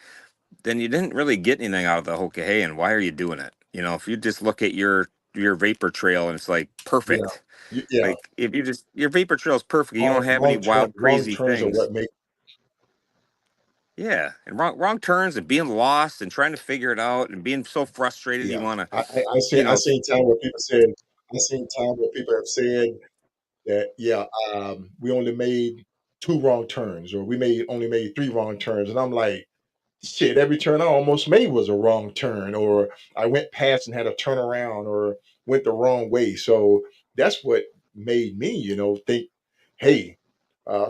then you didn't really get anything out of the Hoka Hey. And why are you doing it? If you just look at your vapor trail and it's like Yeah. perfect. Yeah. Like if you just your vapor trail is perfect, you don't have any wild Wrong crazy turns are things. what make. Yeah, and wrong turns and being lost and trying to figure it out and being so frustrated you Yeah. want to, I seen time where people said. I seen time where people have said that, yeah, we only made two wrong turns, or we only made three wrong turns, and I'm like, shit, every turn I almost made was a wrong turn, or I went past and had to turn around, or went the wrong way. So that's what made me, think, hey,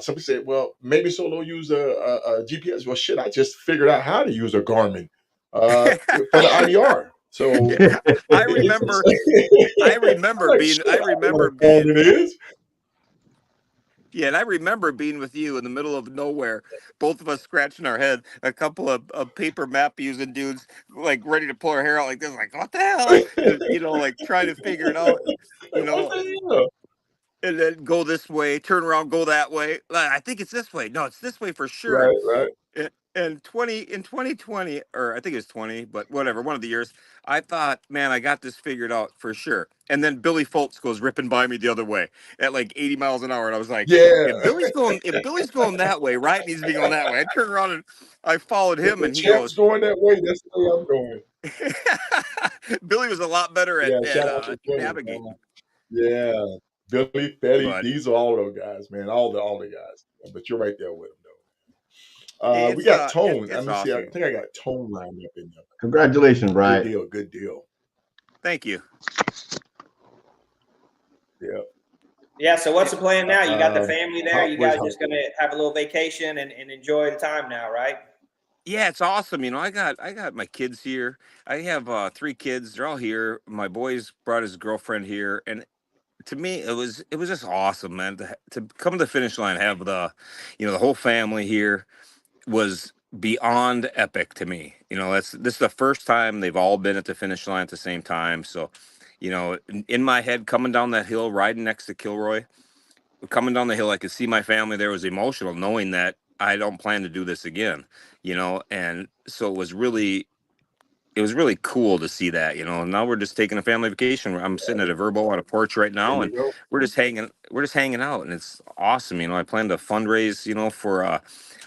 somebody said, well, maybe Solo use a GPS. Well, shit, I just figured out how to use a Garmin for the IDR. yeah. So I it's remember I remember like, being shit, I I know what remember a Garmin being is. Yeah, and I remember being with you in the middle of nowhere, both of us scratching our head, a couple of paper map using dudes like ready to pull our hair out like this, like what the hell? And, like trying to figure it out, you Like, what know, the hell? and then go this way, turn around, go that way. I think it's this way. No, it's this way for sure. Right, right. And 2020, or I think it was 20, but whatever, one of the years, I thought, man, I got this figured out for sure. And then Billy Foltz goes ripping by me the other way at like 80 miles an hour. And I was like, Yeah. if Billy's going that way, right needs to be going that way. I turned around and I followed If him the and he champ's goes, going that way, that's the way I'm going. Billy was a lot better Yeah, at shout out to Billy, man. navigating. Yeah. Billy, Fetty, But these are all those guys, man. All the guys. But you're right there with them, though. We it's got it's Tone. Let it's me see. I awesome. think I got Tone lined up in there. Congratulations, Good Ryan. deal. Good deal. Thank you. Yeah. Yeah. So what's the plan now? You got the Um, family there. Hot You was guys hot. just gonna have a little vacation and enjoy the time now, right? Yeah, it's awesome. I got my kids here. I have three kids. They're all here. My boys brought his girlfriend here, and to me, it was just awesome, man. To come to the finish line, have the whole family here was beyond epic to me. This is the first time they've all been at the finish line at the same time. So, in my head, coming down that hill, riding next to Kilroy, coming down the hill, I could see my family there. Was emotional knowing that I don't plan to do this again. And so it was really cool to see that. Now we're just taking a family vacation. I'm sitting at a Verbo on a porch right There now, you and go. we're just hanging out, and it's awesome. I plan to fundraise, for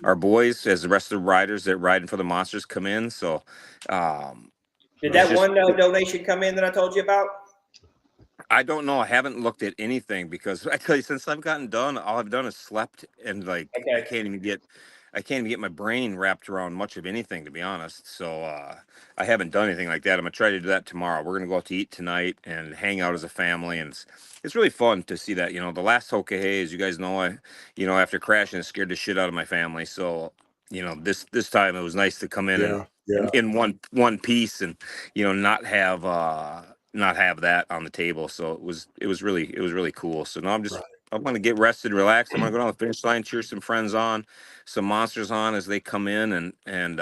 our boys as the rest of the riders that riding for the monsters come in. So um, Did it's Right. that just one donation come in that I told you about? I don't know. I haven't looked at anything because I tell you, since I've gotten done, all I've done is slept, and like I Okay. can't even get my brain wrapped around much of anything, to be honest. So I haven't done anything like that. I'm gonna try to do that tomorrow. We're gonna go out to eat tonight and hang out as a family, and it's really fun to see that. The last Hoka Hey, as you guys know, after crashing, it scared the shit out of my family. So this time it was nice to come in and Yeah. Yeah. in one piece and not have that on the table. So it was really cool. So now Right. I'm gonna get rested, relaxed. I'm gonna go down the finish line, cheer some friends on, some monsters on as they come in, and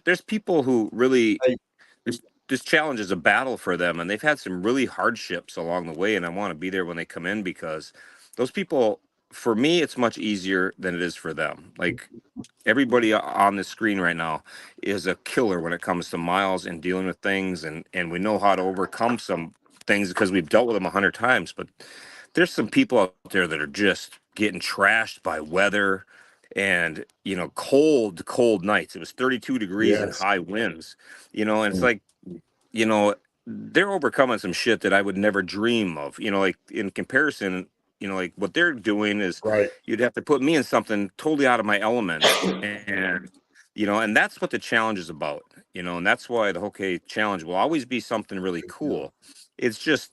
there's people who really Hey, this this challenge is a battle for them, and they've had some really hardships along the way, and I want to be there when they come in because those people. for me, it's much easier than it is for them. Like everybody on the screen right now is a killer when it comes to miles and dealing with things, and we know how to overcome some things because we've dealt with them 100 times. But there's some people out there that are just getting trashed by weather and cold nights. It was 32 degrees and Yes. high winds, and it's like, they're overcoming some shit that I would never dream of. Like in comparison, like what they're doing is Right. you'd have to put me in something totally out of my element. And that's what the challenge is about, and that's why the Hoka challenge will always be something really cool. It's just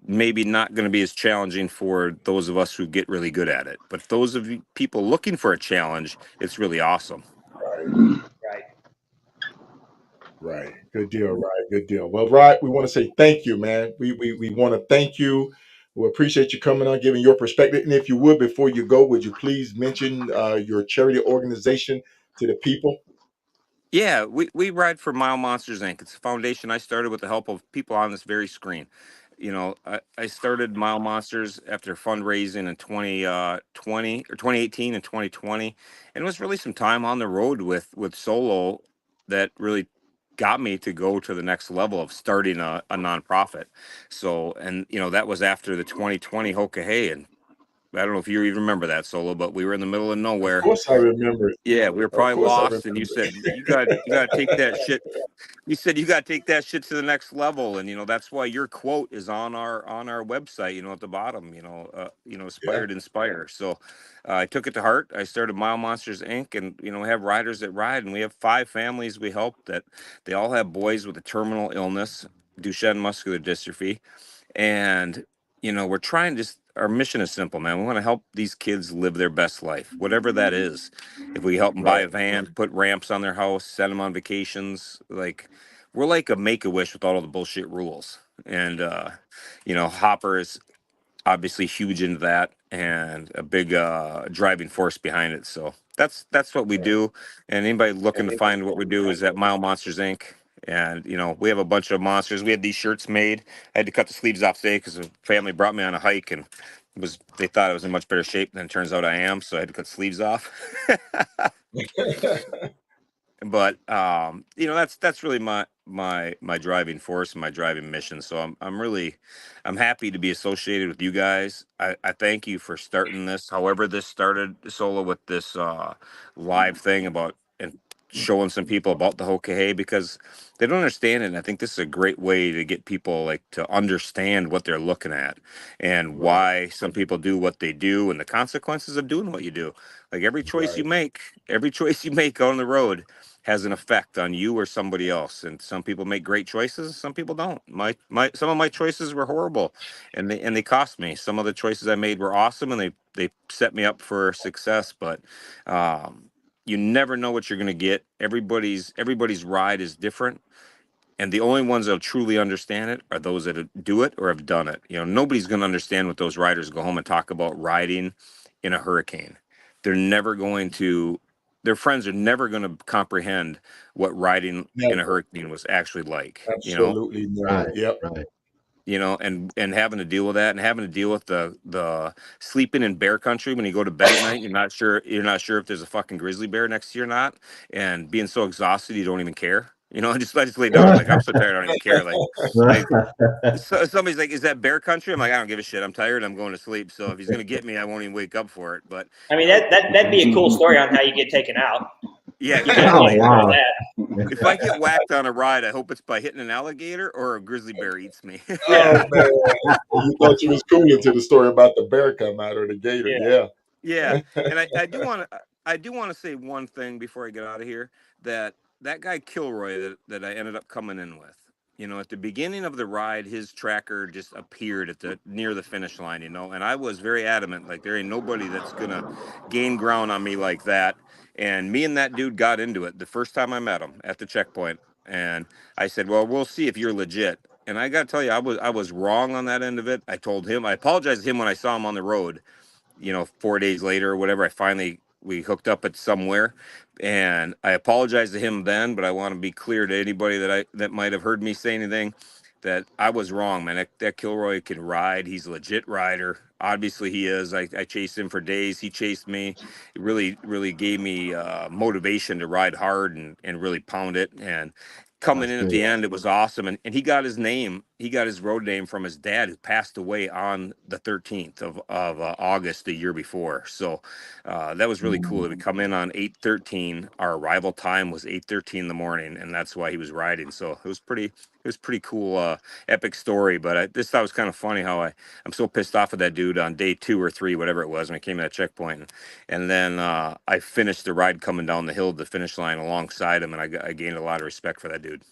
maybe not going to be as challenging for those of us who get really good at it. But those of you people looking for a challenge, it's really awesome. Right. Right. Right. Good deal. Right. Good deal. Well, Rod, we want to say thank you, man. We want to thank you. We appreciate you coming on, giving your perspective. And if you would, before you go, would you please mention your charity organization to the people? Yeah, we ride for Mile Monsters Inc. It's a foundation I started with the help of people on this very screen. I started Mile Monsters after fundraising in 2020 or 2018 and 2020, and it was really some time on the road with Solo that really got me to go to the next level of starting a nonprofit. So, and that was after the 2020 Hoka Hey, and I don't know if you even remember that, Solo, but we were in the middle of Of nowhere. course, I remember it. Yeah, we were Of probably course, I lost, and you remember said you got to take that shit. You said you got to take that shit to the next level, and that's why your quote is on our website. At the bottom. it. Aspired, inspire. So I took it to heart. I started Mile Monsters Inc. and we have riders that ride, and we have 5 families we help that they all have boys with a terminal illness, Duchenne muscular dystrophy, and we're trying to just our mission is simple, man. We want to help these kids live their best life, whatever that is. If we help them buy Right. a van, put ramps on their house, send them on vacations, like we're like a make-a-wish without all the bullshit rules. And Hopper is obviously huge into that and a big driving force behind it. So that's what we do. And anybody looking to find what we do is at Mile Monsters Inc. And we have a bunch of monsters. We had these shirts made. I had to cut the sleeves off today because the family brought me on a hike and they thought I was in much better shape than it turns out I am. So I had to cut sleeves off. But that's really my driving force and my driving mission. So I'm happy to be associated with you guys. I thank you for starting this, however this started, Solo, with this live thing about and showing some people about the Hoka Hey, because they don't understand it. And I think this is a great way to get people like to understand what they're looking at and Right. why some people do what they do and the consequences of doing what you do. Like Right. every choice you make on the road has an effect on you or somebody else. And some people make great choices, some people don't. My some of my choices were horrible and they cost me. Some of the choices I made were awesome and they set me up for success. But you never know what you're gonna get. Everybody's ride is different. And the only ones that'll truly understand it are those that do it or have done it. Nobody's going to understand what those riders go home and talk about riding in a hurricane. They're never going to, their friends are never going to comprehend what riding in a Never. hurricane was actually like. Absolutely never. Right, Yep. right. And having to deal with that and having to deal with the sleeping in bear country when you go to bed at night, you're not sure if there's a fucking grizzly bear next to you or not, and being so exhausted you don't even care. I just lay down. I'm like, I'm so tired, I don't even care. Like somebody's like, is that bear country? I'm like, I don't give a shit. I'm tired. I'm going to sleep. So if he's gonna get me, I won't even wake up for it. But I mean, that'd be a cool story on how you get taken out. yeah, You can't Oh, exactly. enjoy wow. that. If I get whacked on a ride, I hope it's by hitting an alligator or a grizzly bear eats me. Yeah, Oh man, you thought you was cool until the story about the bear come out or the gator. yeah. Yeah. Yeah, and I do want to say one thing before I get out of here, that guy Kilroy that I ended up coming in with. At the beginning of the ride, his tracker just appeared at the near the finish line. And I was very adamant, like there ain't nobody that's gonna gain ground on me like that. And me and that dude got into it the first time I met him at the checkpoint, and I said, "Well, we'll see if you're legit." And I got to tell you, I was wrong on that end of it. I told him, I apologized to him when I saw him on the road, 4 days later or whatever. We hooked up at somewhere, and I apologized to him then. But I want to be clear to anybody that might have heard me say anything. that I was wrong, man. That Kilroy can ride. He's a legit rider. Obviously, he is. I chased him for days. He chased me. It really gave me motivation to ride hard and really pound it. And coming That's in at good. the end, it was awesome. And he got his name. He got his road name from his dad, who passed away on the 13th of August the year before. So that was really cool. That we come in on 8:13. Our arrival time was 8:13 in the morning, and that's why he was riding. So it was pretty cool, epic story. But this thought was kind of funny how I'm so pissed off at that dude on day 2 or 3, whatever it was, when I came to that checkpoint, and then I finished the ride coming down the hill to the finish line alongside him, and I gained a lot of respect for that dude.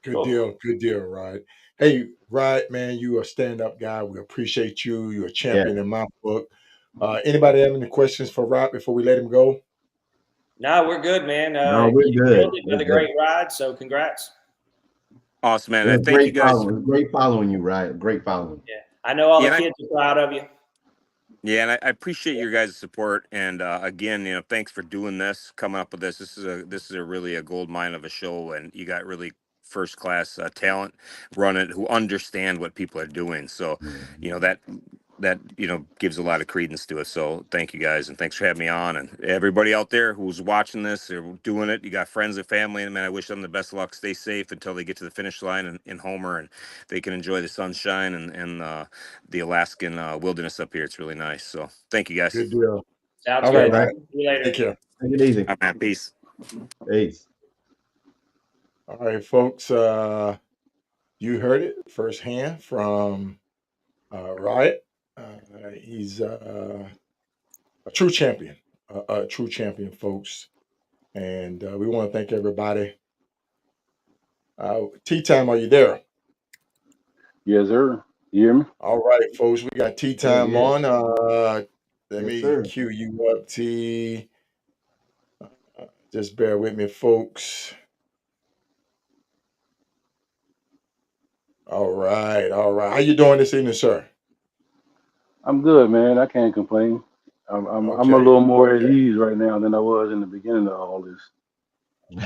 Good deal, Rod. Hey, Rod, man, you are a stand-up guy. We appreciate you. You're a Yeah. champion in my book. Anybody have any questions for Rod before we let him go? No, we're good, man. No, we're You killed good. it. We're Another good. great ride. So congrats. Awesome, man. It was Thank you great guys. following. Great following you, right? Great following. Yeah, I know all Yeah, the kids are proud of you. and I appreciate your guys' support. And again, thanks for doing this, coming up with this. This is a really a gold mine of a show, and you got really first class talent run it who understand what people are doing. So, Mhm. that gives a lot of credence to it. So thank you guys, and thanks for having me on. And everybody out there who's watching this or doing it, you got friends and family, and man, I wish them the best of luck. Stay safe until they get to the finish line in Homer, and they can enjoy the sunshine and the Alaskan wilderness up here. It's really nice. So thank you guys. Good deal. Sounds All All right, good. right. man. See you later. Take care. Take it easy. All right, man. Peace. Peace. All right, folks. You heard it firsthand from Riot. He's a true champion, a true champion, folks. And we want to thank everybody. Tea time, are you there? Yes, sir. You hear me? All right, folks, we got tea Yeah, time yeah. on. Let Yes, me sir. cue you up, T. Just bear with me, folks. All right, all right. How you doing this evening, sir? I'm good, man. I can't complain. I'm a Okay, little more at okay. ease right now than I was in the beginning of all this.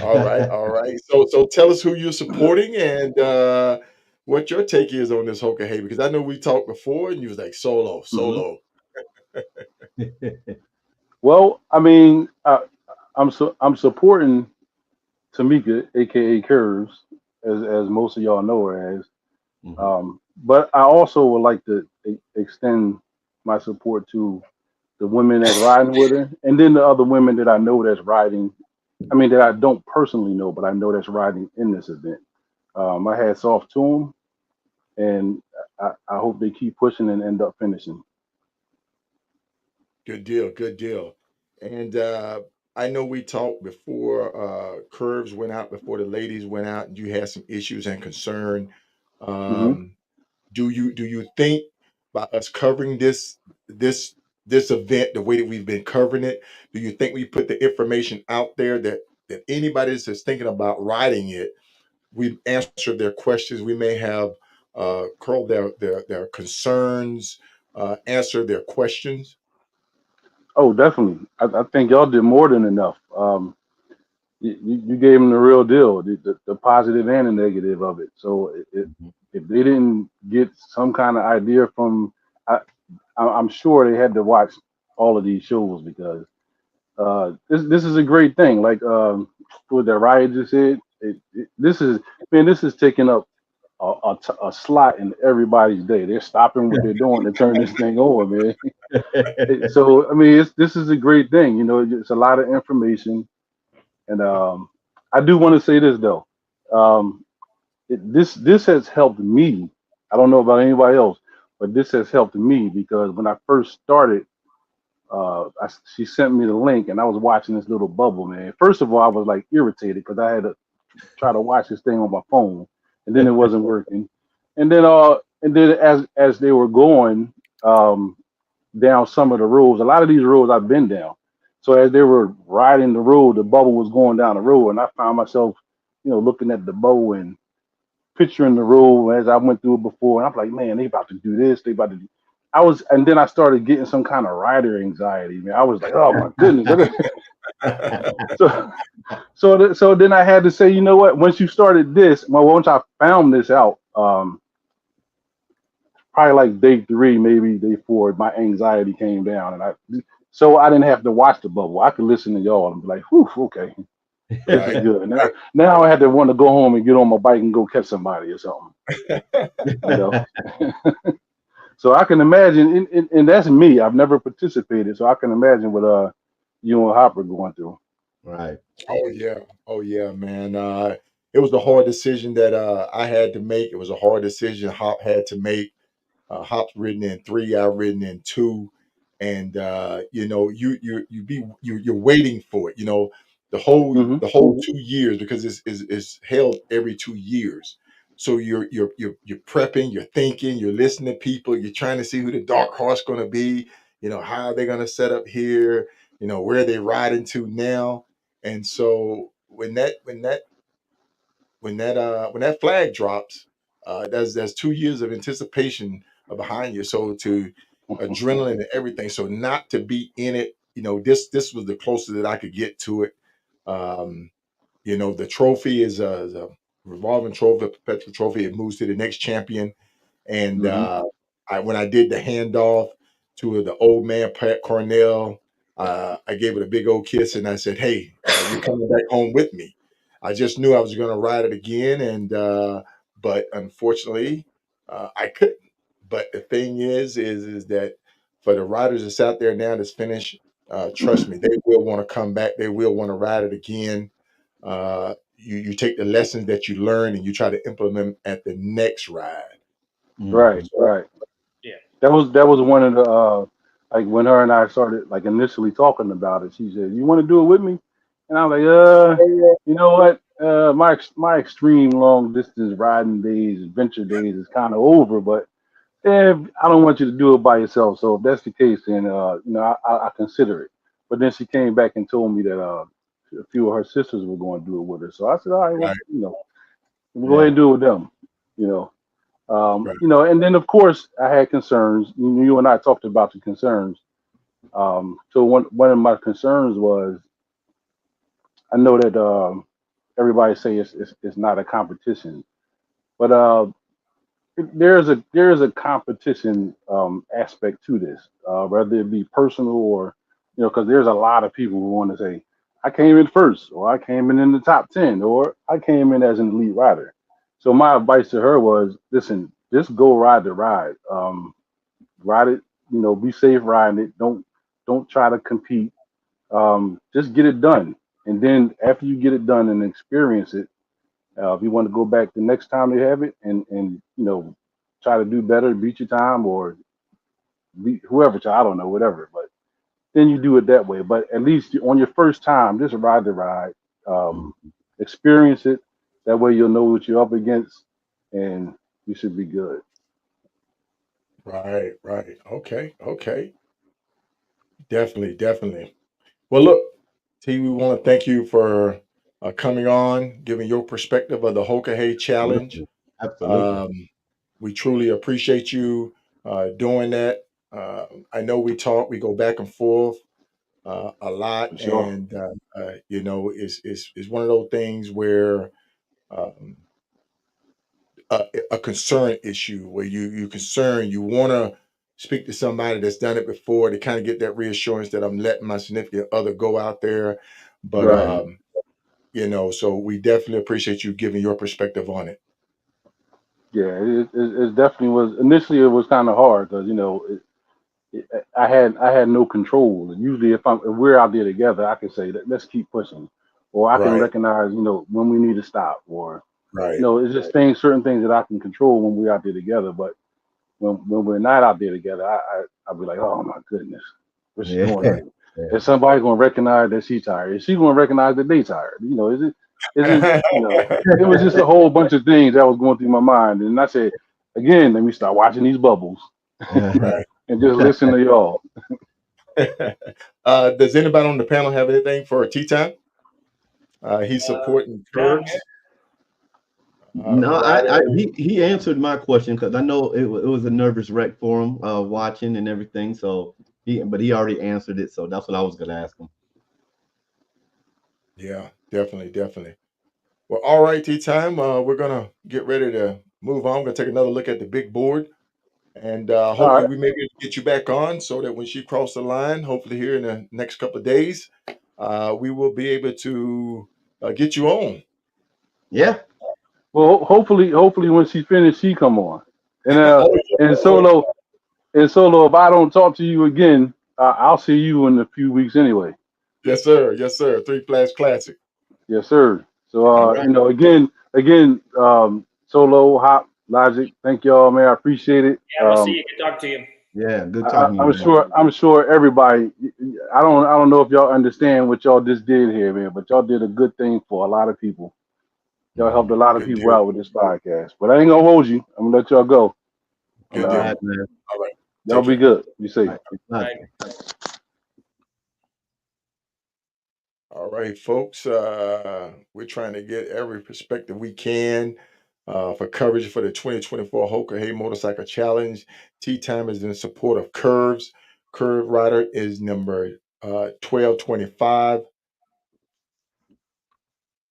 All right, all right. So tell us who you're supporting and what your take is on this Hoka Hey, because I know we talked before and you was like solo, Hmm. solo. Well, I mean, I'm supporting Tamika, aka Curves, as most of y'all know her as. Mhm. But I also would like to extend my support to the women that's riding with her, and then the other women that I know that's riding. I mean, that I don't personally know, but I know that's riding in this event. My hats off to them, and I hope they keep pushing and end up finishing. Good deal, good deal. And I know we talked before curves went out, before the ladies went out, and you had some issues and concern. Hmm. Um, do you think by us covering this this event the way that we've been covering it, do you think we put the information out there that anybody that's just thinking about writing it, we answered their questions, we may have curled their concerns, answered their questions? Oh, definitely. I think y'all did more than enough. You gave them the real deal, the positive and the negative of it. So Mhm. if they didn't get some kind of idea from, I, I'm sure they had to watch all of these shows because this is a great thing. Like what that Riot just said, this is man, this is taking up a slot in everybody's day. They're stopping what they're doing to turn this thing on, man. So I mean, this is a great thing. You know, it's a lot of information, and I do want to say this though. Um, this has helped me. I don't know about anybody else, but this has helped me because when I first started, she sent me the link, and I was watching this little bubble, man. First of all, I was like irritated because I had to try to watch this thing on my phone, and then it wasn't working. And then as they were going, um, down some of the roads. A lot of these roads I've been down. So as they were riding the road, the bubble was going down the road, and I found myself, looking at the bubble and picturing the road as I went through it before. And I'm like, man, they about to do this. They about to do. And then I started getting some kind of rider anxiety. Man, I was like, oh my goodness. So then I had to say, you know what? Once you started this, well, once I found this out, Um, Probably like day three, maybe day four, my anxiety came down, and I didn't have to watch the bubble. I could listen to y'all and be like, "Whew, okay, this is Right. good." Now I had to want to go home and get on my bike and go catch somebody or something, you know. So I can imagine, and that's me. I've never participated, so I can imagine what you and Hopper going through. Right. Oh yeah. Oh yeah, man. It was the hard decision that I had to make. It was a hard decision Hop had to make. Hop's written in three, I've written in two, and you're waiting for it. Hmm. The whole 2 years because it's held every 2 years. So you're prepping, you're thinking, you're listening to people, you're trying to see who the dark horse going to be. How are they going to set up here? Where are they riding to now? And so when that flag drops, there's 2 years of anticipation behind you. So to adrenaline and everything. So not to be in it, this was the closest that I could get to it. Um, the trophy is a revolving trophy, a perpetual trophy. It moves to the next champion. And Hmm. when I did the handoff to the old man, Pat Cornell, I gave it a big old kiss and I said, "Hey, you're coming back home with me." I just knew I was going to ride it again, but unfortunately, I couldn't. But the thing is that for the riders that's out there now that's finished, trust me, they will want to come back. They will want to ride it again. You take the lessons that you learn and you try to implement at the next ride. Right, Hmm. right. Yeah. That was one of the like when her and I started like initially talking about it. She said, "You want to do it with me?" And I'm like, you know what? My extreme long distance riding days, adventure days is kind of over. But I don't want you to do it by yourself. So if that's the case, then I consider it. But then she came back and told me that a few of her sisters were going to do it with her. So I said, all right, well, Right, we'll go ahead Yeah. and do it with them. You know. right, And then of course I had concerns. You and I talked about the concerns. So one of my concerns was I know that everybody say it's not a competition, but there is a competition aspect to this, whether it be personal or because there's a lot of people who want to say I came in first, or I came in the top 10, or I came in as an elite rider. So my advice to her was, listen, just go ride the ride. Ride it, be safe riding it. Don't try to compete. Just get it done, and then after you get it done and experience it, if you want to go back the next time they have it, and try to do better, beat your time, or beat whoever, I don't know, whatever. But then you do it that way. But at least on your first time, just ride the ride, um, Mhm. experience it. That way you'll know what you're up against, and you should be good. right, right. Okay, okay. Definitely, definitely. Well, look, T, we want to thank you for coming on, giving your perspective of the Hoka Hey Challenge. Absolutely. Absolutely. Um, we truly appreciate you doing that. I know we go back and forth a lot, For sure. and it's one of those things where um, a concern issue where you concern, you want to speak to somebody that's done it before to kind of get that reassurance that I'm letting my significant other go out there. But Right. Mhm. so we definitely appreciate you giving your perspective on it. Yeah, it definitely was. Initially, it was kind of hard because I had no control. Usually, if we're out there together, I can say that let's keep pushing, or I can Right, recognize when we need to stop, or right. it's just certain things that I can control when we're out there together. But when we're not out there together, I'll be like, oh my goodness, what's she Yeah. doing? Like, Yeah. is somebody gonna recognize that she's tired? Is she gonna recognize that they tired? Is it it was just a whole bunch of things that was going through my mind, and I said, again, let me start watching these bubbles Right. and just listen to y'all. Does anybody on the panel have anything for tea time? He's supporting Not Kurt's No, rider. he answered my question because I know it was a nervous wreck for him watching and everything. So he already answered it. So that's what I was gonna ask him. Yeah, definitely, definitely. Well, all right, tea time. We're gonna get ready to move on. I'm going to take another look at the big board. And All hopefully right. we may be able to get you back on so that when she crosses the line, hopefully here in the next couple of days, we will be able to get you on. Yeah. Well, hopefully when she finished, she come on. And Oh, yeah. and Oh, solo and solo. If I don't talk to you again, I'll see you in a few weeks anyway. yes, sir. Yes, sir. Three Flash Classic. Yes, sir. So All right. again, solo hop logic. Thank y'all, man. I appreciate it. Yeah, we'll see you. Good talk to you. Yeah. Good talking to you, I'm man. sure. I'm sure everybody. I don't know if y'all understand what y'all just did here, man. But y'all did a good thing for a lot of people. Y'all helped a lot of Good people deal. out with this podcast. But I ain't gonna hold you. I'm gonna let y'all go. And Good All deal. right, man. All right. y'all Take be care. good. Be safe. All right. Bye. All right, folks. We're trying to get every perspective we can for coverage for the 2024 Hoka Hey Motorcycle Challenge. Tea Time is in support of Curves. Curve Rider is number 1225,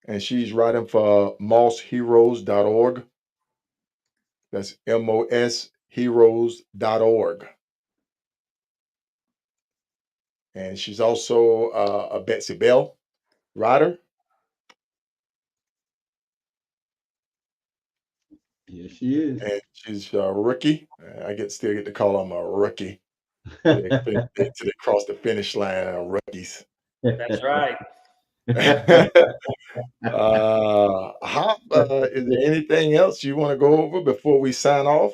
and she's riding for mossheroes.org. That's mosheroes.org. And she's also a Betsy Bell rider. Yes, she is. And she's a rookie. Still get to call them a rookie. Till they cross the finish line, rookies. That's right. Hop, is there anything else you want to go over before we sign off?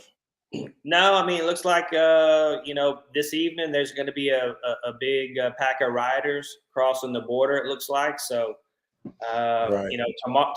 No, I mean, it looks like, this evening there's going to be a big pack of riders crossing the border, it looks like. So, Right.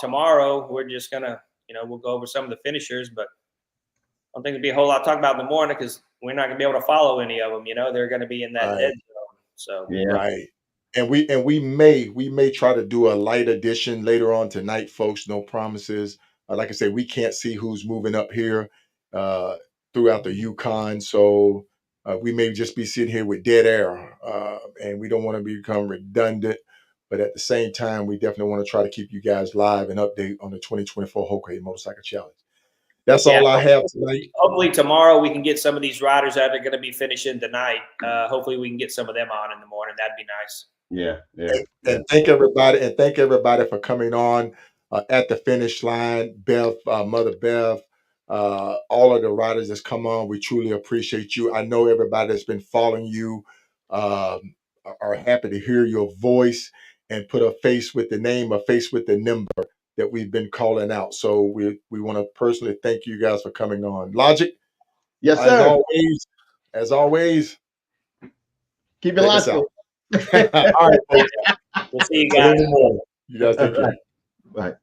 tomorrow we're just going to, we'll go over some of the finishers, but I don't think there'll be a whole lot to talk about in the morning because we're not going to be able to follow any of them. They're going to be in that Right. dead zone. So, Yeah. Right. And we may try to do a light edition later on tonight, folks. No promises. Like I said, we can't see who's moving up here uh, throughout the Yukon, so we may just be sitting here with dead air, and we don't want to become redundant. But at the same time, we definitely want to try to keep you guys live and update on the 2024 Hoka Hey Motorcycle Challenge. That's yeah, all I have tonight. hopefully tomorrow we can get some of these riders that are going to be finishing tonight. Hopefully we can get some of them on in the morning. That'd be nice. Yeah. Yeah. And thank everybody for coming on at the finish line. Bev, Mother Bev, all of the riders that's come on, we truly appreciate you. I know everybody that's been following you are happy to hear your voice and put a face with the name, a face with the number that we've been calling out. So we want to personally thank you guys for coming on. Logic, Yes, as sir. always, Keep it take us logical. out. All right, folks. We'll see you See you guys. in the morning. You guys All take care. right. Bye.